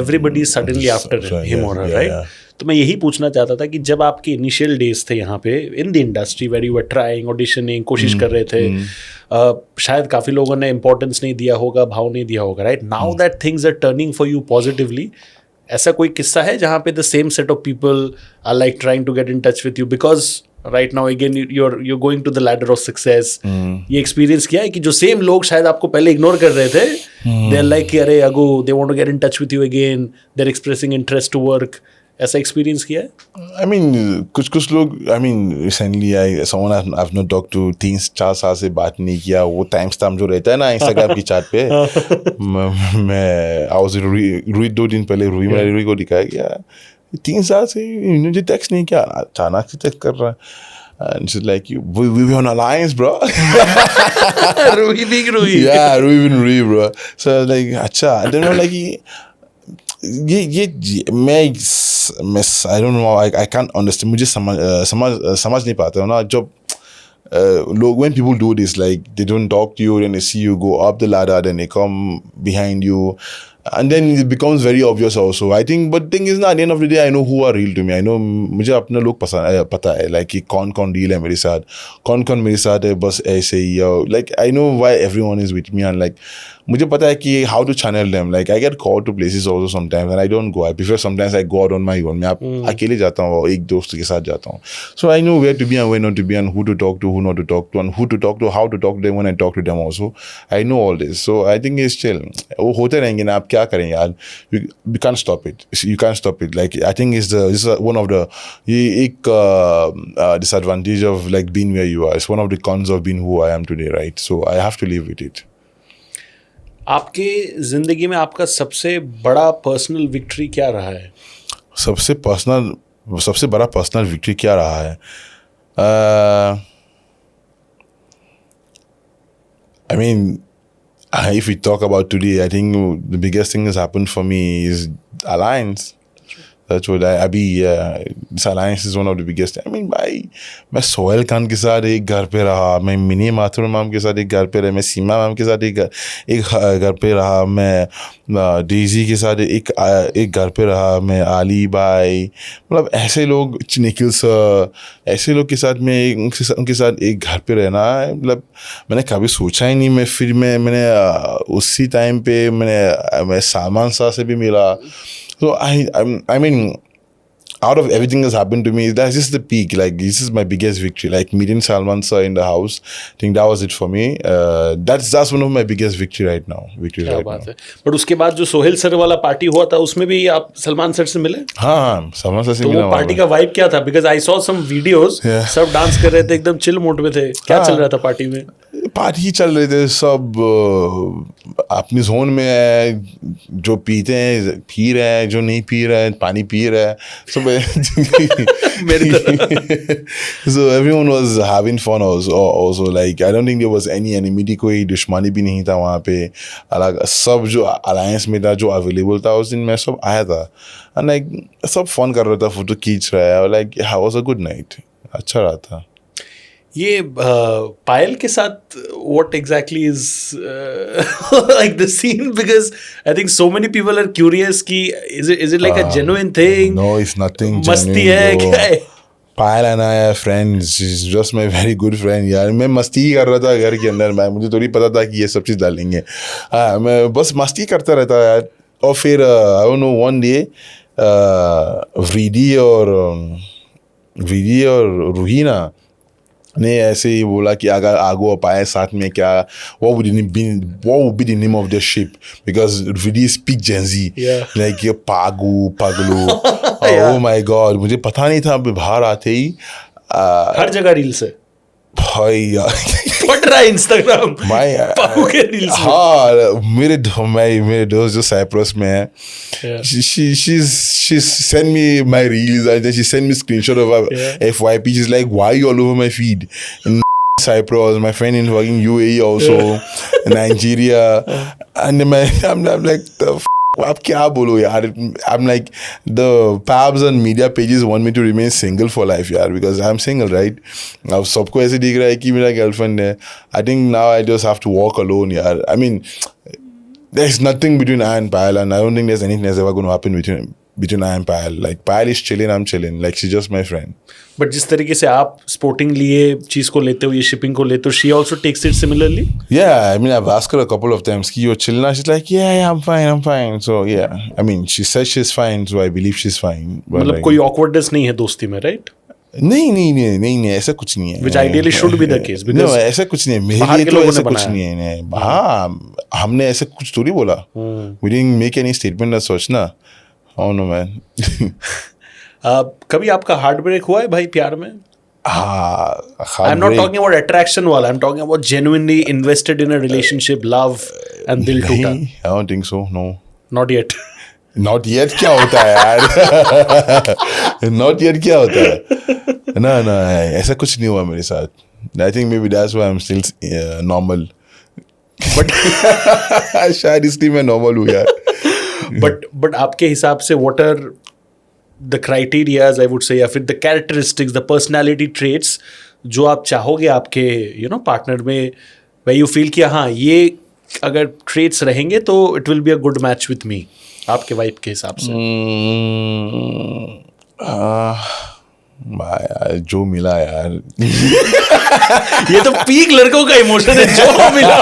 everybody is suddenly after him or her, right? तो मैं यही पूछना चाहता था कि जब आपके इनिशियल डेज थे यहाँ पे in the industry, where you were trying, auditioning, कोशिश कर रहे थे, शायद काफ़ी लोगों ने इंपॉर्टेंस नहीं दिया होगा, भाव नहीं दिया होगा, right? Now that things are turning for you positively, ऐसा कोई किस्सा है जहाँ पे the same set of people are like trying to get in touch with you because right now again you're going to the ladder of success? ये experience किया है कि जो सेम लोग शायद आपको पहले इग्नोर कर रहे थे, दे आर लाइक अरे ago they want to get in touch with you again, they are expressing interest to work, ऐसा एक्सपीरियंस किया है? I mean, कुछ लोग, I mean, recently someone I've not talked to 3-4 साल से बात नहीं किया, वो टाइम स्टैम्प जो रहता है ना इंस्टाग्राम की चार्ट पे, मैं I was रूई 2 दिन पहले रूई को दिखाया गया, 3 साल से मुझे टेक्स्ट नहीं किया, अचानक से टेक्स्ट कर रहा है. And she's like, we were on alliance, bro. Rui being Rui. Yeah, Rui being Rui, bro. So I was like, अच्छा, I don't know, like ये मैं I don't know, I can't understand, मुझे समझ नहीं पाता हूँ ना, जब लोग, when people do this, like they don't talk to you, then they see you go up the ladder, then they come behind you, and then it becomes very obvious also, I think. But thing is ना, at the end of the day, I know who are real to me. I know मुझे अपने लोग पता है, like कि कौन real है मेरे साथ, कौन मेरे साथ है बस ऐसे ही, like I know why everyone is with me, and like मुझे पता है कि how to channel them. Like I get called to places also sometimes and I don't go. I prefer sometimes I go out on my own. मैं अकेले जाता हूँ और एक दोस्त के साथ जाता हूँ. So I know where to be and where not to be, and who to talk to, who not to talk to, and who to talk to, how to talk to them when I talk to them also. I know all this. So I think it's chill. वो होते रहेंगे ना, आप क्या करें यार? You can't stop it. You can't stop it. Like I think this is one of the एक disadvantage of like being where you are. It's one of the cons of being who I am today, right? So I have to live with it. आपके जिंदगी में आपका सबसे बड़ा personal victory क्या रहा है? सबसे बड़ा पर्सनल विक्ट्री क्या रहा है? I mean, if we talk about today, I think the biggest thing that's happened for me is Alliance. That's what this Alliance is one of the biggest. I mean, मैं सोहेल खान के साथ एक घर पे रहा, मैं मिनी माथुर मैम के साथ एक घर पे रहा, मैं सीमा मैम के साथ एक घर पे रहा, मैं डेजी के साथ एक घर पे रहा, मैं आली भाई, मतलब ऐसे लोग, निखिल सर, ऐसे लोग के साथ मैं उनके साथ एक घर पे रहना, मतलब मैंने कभी सोचा ही नहीं. मैंने उसी टाइम पे मैं सलमान सर से भी मिला. So I mean, out of everything that's happened to me, that's just the peak. Like this is my biggest victory. Like meeting Salman sir in the house, I think that was it for me. That's one of my biggest victory right now. क्या बात है. But उसके बाद जो Sohail sir वाला party हुआ था, उसमें भी आप सलमान सर से मिले? हाँ, सलमान सर से मिला. तो वो पार्टी का वाइब क्या था? Because I saw some videos, सब डांस कर रहे थे, एकदम चिल मोड में थे. क्या चल रहा था पार्टी में? पार्टी चल रहे थे, सब अपनी जोन में है, जो पीते हैं पी रहे हैं, जो नहीं पी रहे हैं पानी पी रहे हैं, सब. So everyone was having fun also. Like I don't think there was any enmity, कोई दुश्मनी भी नहीं था वहाँ पे. अलग सब जो अलायंस में था, जो अवेलेबल था उस दिन, मैं सब आया था, and like सब फन कर रहा था, फोटो खींच रहा है, like it was a good night. अच्छा रहा था. ये पायल के साथ what exactly is like the scene? Because I think so many people are curious कि is it like a genuine thing? No, it's nothing genuine. मस्ती है क्या है? पायल and I are friends. She's just my very good friend यार. मैं मस्ती ही कर रहा था घर के अंदर. मुझे थोड़ी पता था कि ये सब चीज़ डालेंगे. मैं बस मस्ती करता रहता यार. और फिर I don't know one day विधी और रूहीना ने ऐसे ही बोला कि अगर आगो अप आए साथ में क्या what would be the name of the ship because Vidi speak Gen Z like ये paglu oh my god मुझे पता नहीं था बाहर आते ही हर जगह रील्स है भाई यार पट रहा है इंस्टाग्राम पागू के रील्स हाँ मेरे दोस्त जो साइप्रस में है she sent me my reels and then she sent me screenshot of her FYP. She's like, why are you all over my feed in Cyprus, my friend in fucking UAE also, Nigeria, and then I'm like the आप क्या बोलो यार I'm like the pubs and media pages want me to remain single for life यार because I'm single right अब सबको ऐसे दिख रहा है कि मेरा girlfriend है I think now I just have to walk alone यार I mean there's nothing between I and Payal and I don't think there's anything that's ever going to happen between I and Payal like Payal is chilling I'm chilling like she's just my friend but जिस तरीके से आप sporting लिए चीज को लेते हो ये शिपिंग को लेते हो she also takes it similarly yeah I mean I've asked her a couple of times कि you're chill now she's like yeah I'm fine so yeah I mean she says she's fine so I believe she's fine मतलब like, कोई awkwardness नहीं है दोस्ती में right नहीं ऐसा कुछ नहीं है which ideally should be the case because no ऐसा कुछ नहीं है मेरे लिए तो ऐसा कुछ नहीं है हाँ हमने ऐसा कुछ थोड़ी बोला we didn't make any statement as such ना oh no man कभी आपका हार्ट ब्रेक हुआ है भाई प्यार में I'm not talking about attraction वाला I'm talking about genuinely invested in a relationship love and दिल टूटा I don't think so no not yet Not yet क्या होता है यार Not yet क्या होता है ना ऐसा कुछ नहीं हुआ मेरे साथ I think maybe that's why I'm still normal but शायद इसलिए मैं normal हूँ यार but आपके हिसाब से what are the criterias I would say या फिर the characteristics the personality traits जो आप चाहोगे आपके you know partner में where you feel कि हाँ ये अगर traits रहेंगे तो it will be a good match with me आपके वाइफ के हिसाब से यार जो मिला यार ये तो पीक लड़कों का इमोशन है जो मिला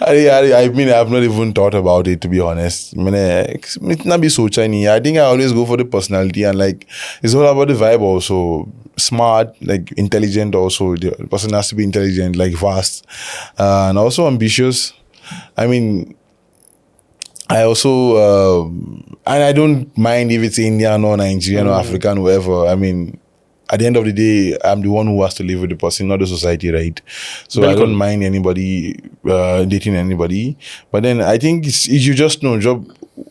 अरे यार I mean I've not even thought about it to be honest मैंने इतना भी सोचा ही नहीं I think I always go for the personality and like it's all about the vibe also smart like intelligent also the person has to be intelligent like fast and also ambitious I mean I also and I don't mind if it's Indian or Nigerian or African whoever I mean at the end of the day I'm the one who has to live with the person not the society right so I don't mind anybody dating anybody but then I think you just know जब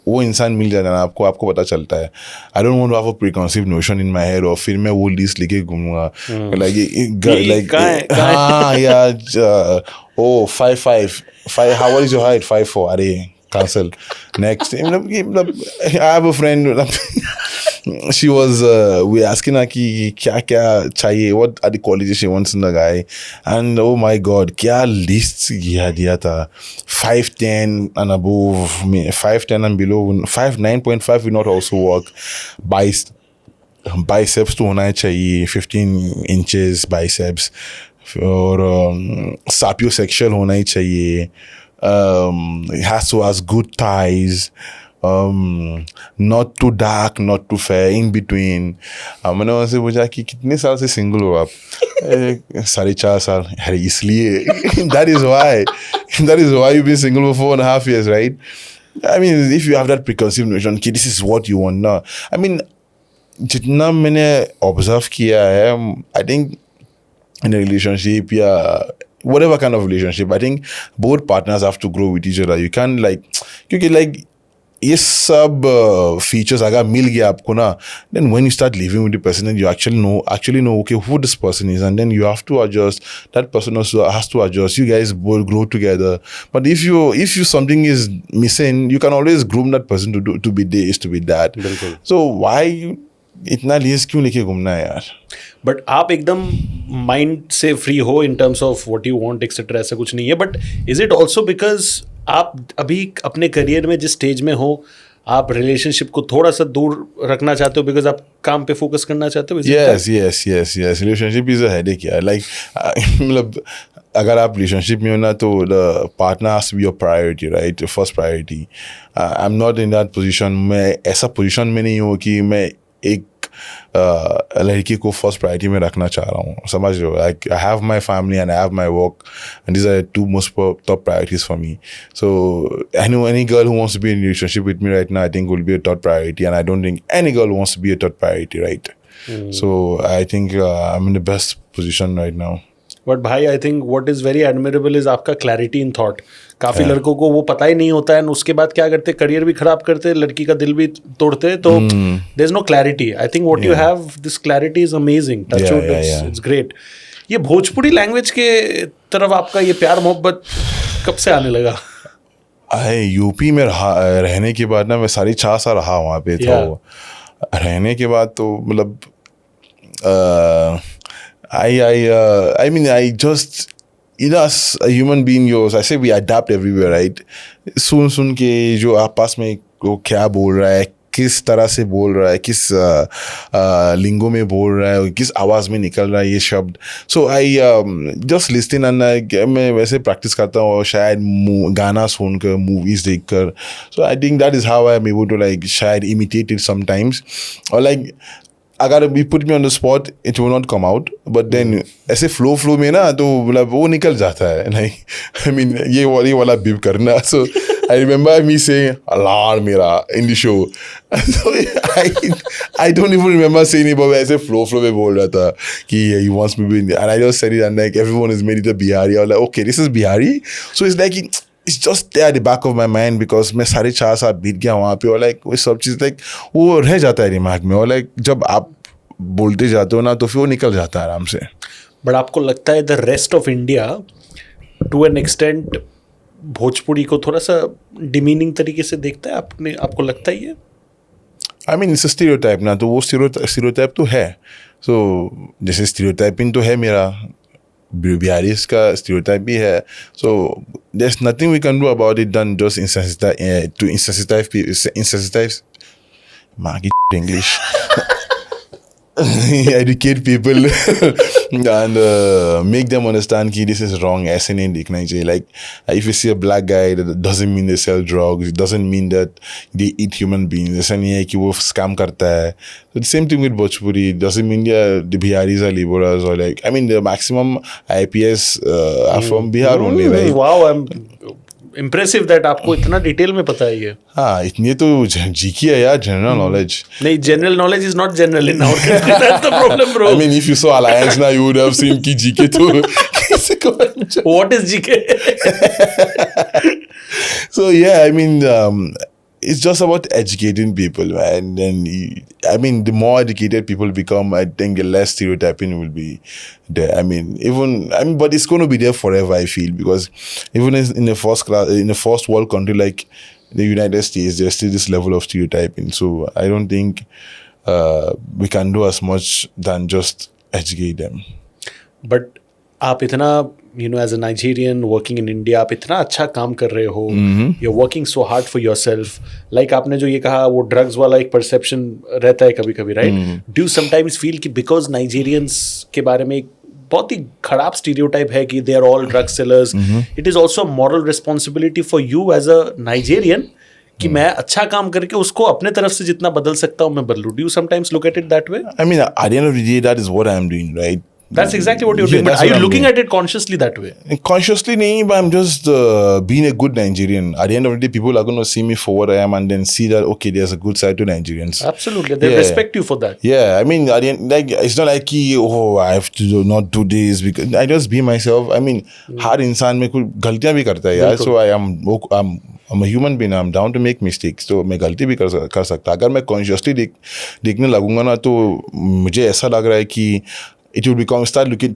वो इंसान मिल जाता है ना आपको पता चलता है I don't want to have a preconceived notion in my head और फिर मैं वो लिस्ट लेके घूमूंगा like हाँ यार oh 5'5" how what is your height 5'4" अरे cancel next I have a friend she was we asking her ki kya chahiye what are the qualities she wants in a guy and oh my god kya list diya tha 5'10" and above 5'10" and below 5'9.5 will not also work biceps to hona chahiye 15 inches biceps और sapiosexual होना ही चाहिए it has to have good thighs not too dark not too fair in between मैंने उनसे पूछा कि कितने साल से सिंगल हो आप 4.5 साल अरे इसलिए that is why you've been single for 4.5 years right I mean if you have that preconceived notion कि this is what you want now I mean जितना मैंने observe किया है I think in a relationship whatever kind of relationship I think both partners have to grow with each other you can't like क्योंकि like ये सब features अगर मिल गया आपको ना then when you start living with the person then you actually know okay who this person is and then you have to adjust that person also has to adjust you guys both grow together but if you something is missing you can always groom that person to be this to be that so why इतना list क्यों लेके घूमना है यार but आप एकदम mind से free हो in terms of what you want etcetera ऐसा कुछ नहीं है but is it also because आप अभी अपने करियर में जिस स्टेज में हो आप रिलेशनशिप को थोड़ा सा दूर रखना चाहते हो बिकॉज आप काम पे फोकस करना चाहते हो? yes relationship is a headache यार like मतलब अगर आप रिलेशनशिप में हो ना तो the partner has to be your priority, right? Your first priority. I'm not in that position. मैं ऐसा पोजीशन में नहीं हूँ कि मैं एक लड़की को फर्स्ट प्रायोरिटी में रखना चाह रहा हूँ, समझ रहे हो? Like I have my family and I have my work and these are the two most top priorities for me. So I know any girl who wants to be in a relationship with me right now I think will be a top priority, and I don't think any girl wants to be a top priority, right? So I think I'm in the best position right now. But भाई I think what is very admirable is आपका clarity in thought. काफी लड़कों को वो पता ही नहीं होता है, उसके बाद क्या करते, करियर भी खराब करते, लड़की का दिल भी तोड़ते, तो there is no clarity. I think what you have, this clarity is amazing. Touch wood, it's great. ये भोजपुरी लैंग्वेज के तरफ आपका ये प्यार मोहब्बत कब से आने लगा? यूपी में रहने के बाद ना मैं 4.5 साल रहा वहाँ पे. तो रहने के बाद तो मतलब I mean, I just, you know, as a human being, I say we adapt everywhere, right? सुन के जो आपस में वो क्या बोल रहा है, किस तरह से बोल रहा है, किस लिंगो में बोल रहा है, किस आवाज़ में निकल रहा है ये शब्द. सो आई जस्ट लिस्टिन एंड मैं वैसे प्रैक्टिस करता हूँ, शायद गाना सुनकर, मूवीज़ देखकर. So I think that is how I am able to like शायद इमिटेट इट समटाइम्स. और लाइक अगर we put me on the spot it will not come out, but then ऐसे flow में ना तो मतलब वो निकल जाता है. like I mean ये वाला बीप करना. So I remember me saying alarm मेरा in the show. So I don't even remember saying it, but ऐसे flow में बोल रहा था कि he wants me to be in there, and I just said it and like everyone is made it a Bihari. I was like okay this is Bihari. So it's like it's just there at the back of my mind because मैं 4.5 साल बीत गया वहाँ पे, और like वो सब चीज़ like वो रह जाता है दिमाग में, और लाइक जब आप बोलते जाते हो ना तो फिर वो निकल जाता है आराम से. बट आपको लगता है the rest of India to an extent Bhojpuri को थोड़ा सा डिमीनिंग तरीके से देखता है? आपको लगता है ये? आई मीन इट्स स्टीरियोटाइप ना, तो वो स्टीरियोटाइप तो है. सो जैसे स्टीरियोटाइपिंग तो है मेरा, बिहारीज का स्टीरियोटाइप भी है. So there is nothing we can do about it then just insensitize माँ की English educate people and make them understand कि this is wrong. ऐसे नहीं दिखना चाहिए. Like if you see a black guy that doesn't mean they sell drugs, it doesn't mean that they eat human beings. ऐसा नहीं है कि वो scam करता है. So the same thing with Bhojpuri. It doesn't mean the Biharis are laborers or like I mean the maximum IPS are from Bihar only, right? Wow, I'm impressive that आपको इतना detail में पता है ये. हाँ इतनी तो जीकी है यार, जनरल नॉलेज. नहीं, general knowledge is not general in our country. That's the problem bro. I mean if you saw Alliance now you would have seen कि जीके तो what is GK? So yeah, I mean it's just about educating people, man. And I mean the more educated people become, I think the less stereotyping will be there. I mean but it's going to be there forever, I feel, because even in the first world country like the United States, there's still this level of stereotyping. So I don't think we can do as much than just educate them. But आप इतना as a Nigerian working in India, आप इतना अच्छा काम कर रहे हो. You're working so hard for yourself. Like आपने जो ये कहा, वो ड्रग्स वाला एक परसेप्शन रहता है कभी कभी, right? Do you sometimes feel कि because Nigerians के बारे में एक बहुत ही खराब स्टीरियोटाइप है कि they are all drug sellers, it is also a moral responsibility for you as a Nigerian कि मैं अच्छा काम करके उसको अपने तरफ से जितना बदल सकता हूँ मैं बदलूँ. Do you sometimes look at it that way? I mean at the end of the day that is what I am doing, right? That's exactly what you're doing. But are you looking at it consciously that way? Consciously, no, but I'm just being a good Nigerian. At the end of the day, people are going to see me for what I am and then see that, okay, there's a good side to Nigerians. Absolutely. They respect you for that. Yeah, I mean, at the end, like, it's not like, oh, I have to not do this. Because I just be myself. I mean, हर इंसान में कुछ गलतियाँ भी करता है यार. So I'm a human being. I'm down to make mistakes. तो मैं गलती भी कर सकता. अगर मैं consciously देखने लगूंगा ना तो मुझे ऐसा लग रहा है कि it will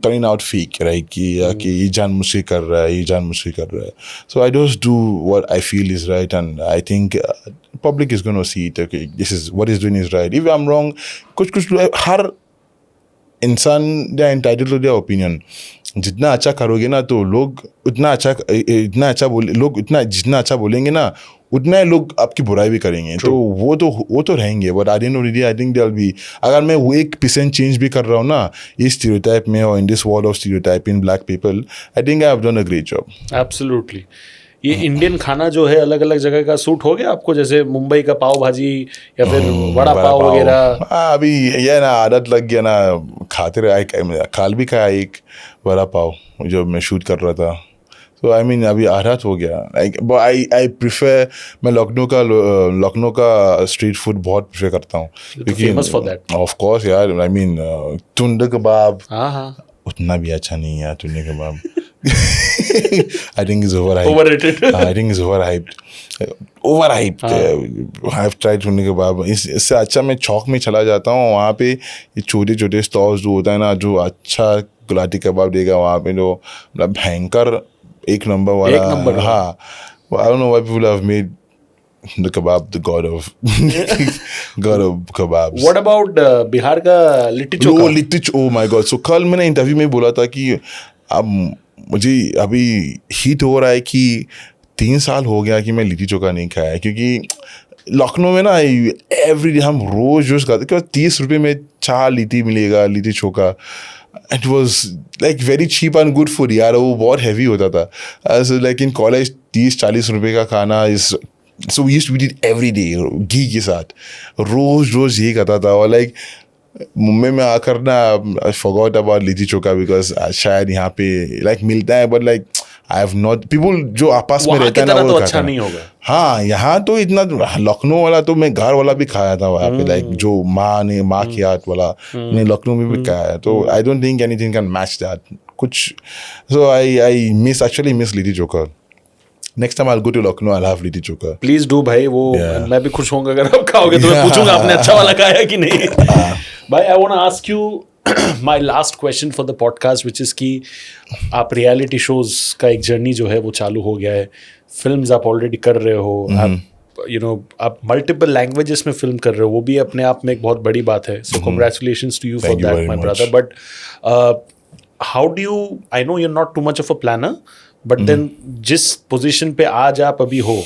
turning out fake, right? कि ये जानबूझ कर रहा है, ये जानबूझ कर रहा है. So I just do what I feel is right, and I think public is going to see it. Okay, this is what he's doing is right. If I'm wrong, कुछ हर इंसान they are entitled to their opinion. जितना अच्छा करोगे ना तो लोग जितना अच्छा बोलेंगे ना उतना ही लोग आपकी बुराई भी करेंगे. तो वो तो रहेंगे. But I think they will be, अगर मैं वो 1% चेंज भी कर रहा हूँ ना इस स्टीरियोटाइप में और in this world of stereotype in black people, I think I have done a great job. Absolutely. ये इंडियन खाना जो है अलग अलग जगह का सूट हो गया आपको, जैसे मुंबई का पाव भाजी या फिर वड़ा पाव वगैरह? हाँ, अभी ये ना आदत लग गया ना, खाते रहे. काल भी खाया एक वड़ा पाव जब मैं शूट कर रहा था. तो आई मीन अभी आदत हो गया. आई प्रिफर, मैं लखनऊ का स्ट्रीट फूड बहुत प्रिफर करता हूँ. Famous for that. Of course यार. आई मीन टुंड कबाब हाँ उतना भी अच्छा नहीं है यार टुंड कबाब. I think it's overhyped. Overrated. I think it's overhyped. Overhyped. I have tried टुंड कबाब. इससे अच्छा मैं चौक में चला जाता हूँ. वहाँ पे ये छोटे छोटे स्टॉल्स जो होता है ना, जो अच्छा गुलाटी कबाब देगा वहाँ पे, जो मतलब भयंकर एक नंबर वाला. हाँ. I don't know why people have made the kebab the god of kebabs. What about Bihar का litti chokha? Oh my god. So कल मैंने इंटरव्यू में बोला था कि अब मुझे अभी हिट हो रहा है कि 3 साल हो गया कि मैं लिट्टी चोखा नहीं खाया, क्योंकि लखनऊ में ना एवरीडे हम रोज खाते, क्योंकि 30 रुपये में 4 लिट्टी मिलेगा, litti chokha. It was like very cheap and good food यार. वो बहुत heavy होता था. So like in college 30-40 रुपये का खाना is, so we used to eat it every day घी के साथ. रोज यही खाता था. और like मुंबई में आकर ना I forgot about litti chokha because शायद यहाँ पे like मिलता है, but like I have not, people जो आपस में रहता है ना वो तो अच्छा नहीं होगा. हाँ, यहाँ तो इतना, लखनऊ वाला तो मैं घर वाला भी खाया था वहाँ पे, लाइक जो माँ की हाथ वाला मैंने लखनऊ में भी खाया है. तो I don't think anything can match that कुछ. So I miss litti chokha. Next time I will go to Lucknow, I will have litti chokha. Please do भाई. वो मैं भी खुश होऊंगा अगर आप खाओगे तो. मैं पूछूंगा आपने अच्छा वाला खाया कि नहीं. भाई I want to ask you my last question for the podcast, which is कि आप रियलिटी शोज का एक जर्नी जो है वो चालू हो गया है. फिल्म्स आप ऑलरेडी कर रहे हो. आप आप मल्टीपल लैंग्वेजेस में फिल्म कर रहे हो. वो भी अपने आप में एक बहुत बड़ी बात है. So congratulations to you for that my brother. But how do you, I know you are not too much of a planner, but then जिस पोजीशन पे आज आप अभी हो,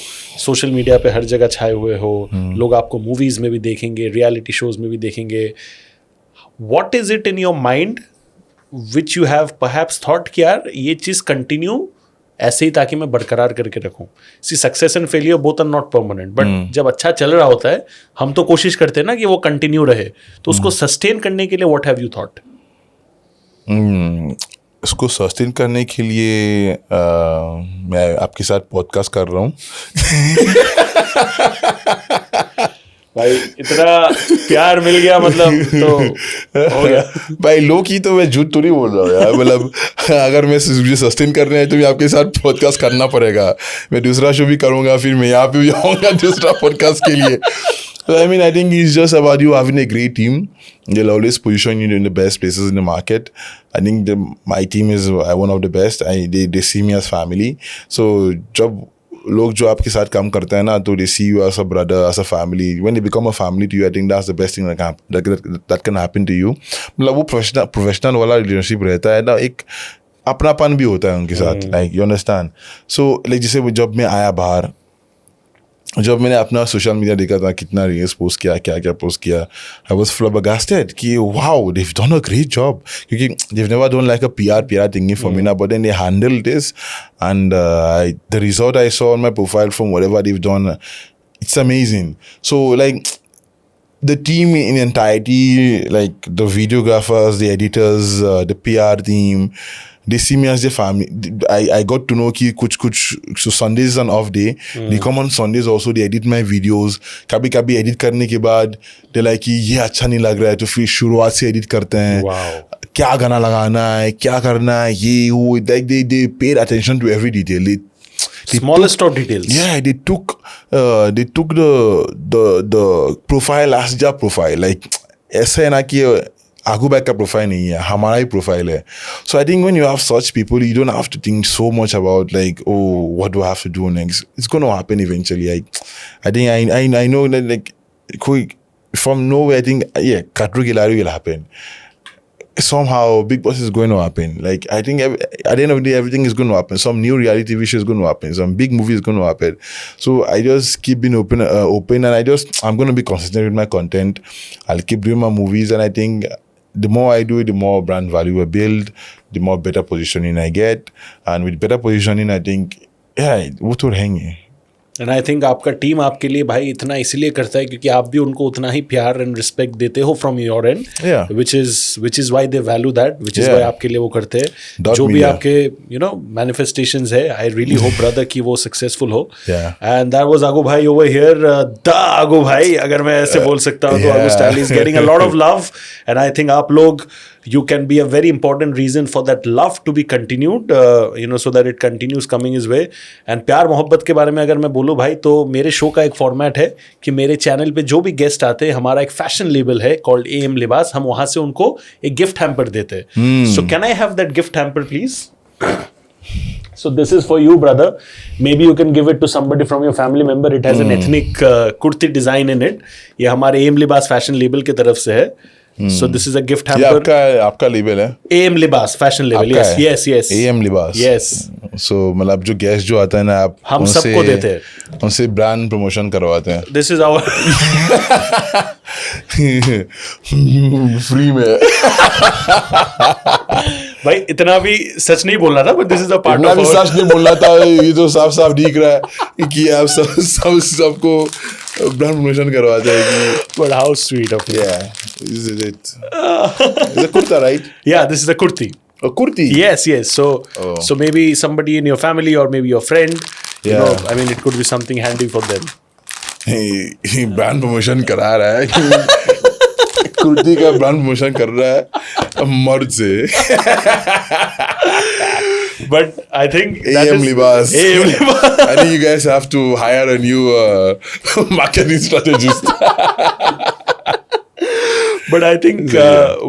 सोशल मीडिया पे हर जगह छाए हुए हो, लोग आपको मूवीज में भी देखेंगे, रियलिटी शोज में भी देखेंगे. What is it in your mind which you have perhaps thought कि यार ये चीज़ कंटिन्यू ऐसे ही ताकि मैं बरकरार करके रखूं? See success and failure both are not permanent, but जब अच्छा चल रहा होता है हम तो कोशिश करते हैं ना कि वो कंटिन्यू रहे. तो उसको सस्टेन करने के लिए व्हाट हैव यू थॉट? इसको सस्टेन करने के लिए मैं आपके साथ पॉडकास्ट कर रहा हूँ. भाई इतना प्यार मिल गया मतलब तो हो गया. भाई लोग ही, तो मैं झूठ तो नहीं बोल रहा हूँ यार. मतलब अगर मैं मुझे सस्टेन करना है तो मैं आपके साथ पॉडकास्ट करना पड़ेगा. मैं दूसरा शो भी करूँगा, फिर मैं यहाँ पे भी आऊँगा दूसरा पॉडकास्ट के लिए. So I mean, I think it's just about you having a great team. They'll always position you in the best places in the market. I think my team is one of the best. They see me as family. So जब लोग जो आपके साथ काम करते हैं ना, तो they see you as a brother, as a family. When they become a family to you, I think that's the best thing that can happen to you. मतलब वो professional वाला relationship रहता है ना, एक अपनापन भी होता है उनके साथ. Like you understand? So like जैसे जब मैं आया बाहर, जब मैंने अपना सोशल मीडिया देखा था, कितना रील्स पोस्ट किया, क्या क्या पोस्ट किया, आई वाज flabbergasted कि wow, they've done a great job. क्योंकि they've never done like a PR thingy for me now, but then they handled this, and the result I saw on my profile from whatever they've done, it's amazing. So like the team in entirety, like the videographers, the editors, the PR team, they see me as their family. I got to know कि कुछ so Sundays is an off day. They come on Sundays also, they edit my videos. कभी edit करने के बाद they like कि ये अच्छा नहीं लग रहा है, तो फिर शुरुआत से edit करते हैं. क्या गाना लगाना है, क्या करना है, ये वो, like they paid attention to every detail. They smallest of details. Yeah, they took the profile as their profile. Like ऐसा है ना कि आगू बैक का प्रोफाइल नहीं है, हमारा ही प्रोफाइल है. So I think when you have such people, you don't have to think so much about like oh what do I have to do next. It's gonna happen eventually. I think I know that like कोई from nowhere, I think कटरू गिलारी will happen. somehow Big Boss is going to happen. Like I think at the end of the day, everything is going to happen. Some new reality TV show is going to happen. Some big movie is going to happen. So I just keep being open, and I'm going to be consistent with my content. I'll keep doing my movies, and I think the more I do it, the more brand value I build, the more better positioning I get, and with better positioning, I think वो तो रहेंगे. And I think आपका team आपके लिए भाई इतना इसलिए करता है क्योंकि आप भी उनको उतना ही प्यार एंड रिस्पेक्ट देते हो from your and, which is why they value that, which is why आपके लिए वो करते हैं. जो भी आपके मैनिफेस्टेशंस है, आई रियली होप ब्रदर कि वो सक्सेसफुल हो. एंड दैट वाज आगू भाई ओवर हियर, द आगू भाई, अगर मैं ऐसे बोल सकता हूँ तो आगू style is getting a lot of love, and I think आप लोग you can be a very important reason for that love to be continued, so that it continues coming his way. And प्यार मोहब्बत के बारे में अगर मैं बोलूँ भाई, तो मेरे शो का एक फॉर्मेट है कि मेरे चैनल पे जो भी गेस्ट आते हैं, हमारा एक फैशन लेबल है कॉल्ड AM लिबास, हम वहाँ से उनको एक गिफ्ट हैम्पर देते हैं. So can I have that gift hamper please? So this is for you, brother. Maybe you can give it to somebody from your family member. It has an ethnic kurti design in it. ये हमारे AM लिबास fashion label की तरफ से है. So this is a gift hamper. आपका label है? AM लिबास फैशन लेबल. Yes. AM लिबास. Yes. So मतलब जो गेस्ट जो आता है ना, आप हम सबको देते हैं, उनसे ब्रांड प्रमोशन करवाते हैं. This is our फ्री में. भाई इतना भी सच नहीं बोलना था, but this is a part of सच नहीं बोलना था. ये तो साफ दिख रहा है कि आप सबको ब्रांड प्रमोशन करवाते हैं. But how sweet of you. Yeah. Is it? Is it kurta, right? Yeah, this is a kurti. A kurti? Yes. So maybe somebody in your family or maybe your friend, I mean, it could be something handy for them. Brand promotion करा रहा है. कुर्ती का brand promotion कर रहा है मर्द से. But I think AM Libas. I think you guys have to hire a new marketing strategist. But I think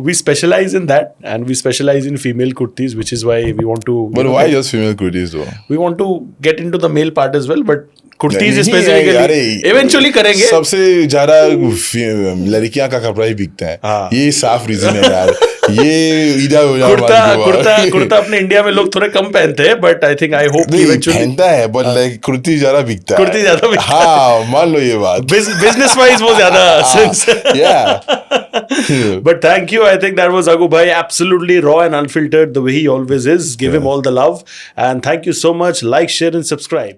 we specialize in that, and we specialize in female kurtis, which is why we want to. But why just female kurtis though? We want to get into the male part as well, but kurtis specifically eventually करेंगे. सबसे ज़्यादा लड़कियां का कपड़ा ही बिकता है. ये साफ रीजन है यार. ये कुर्ता अपने इंडिया में लोग थोड़े कम पहनते हैं, but I think I hope eventually पहनता है, बट लाइक कुर्ती ज्यादा बिकता है. हाँ, मान लो ये बात. बिजनेस वाइज वो ज्यादा sense. But thank you. I think that was Agu Bhai, absolutely raw and unfiltered the way he always is. Give him all the love, and thank you so much. Like, share and subscribe.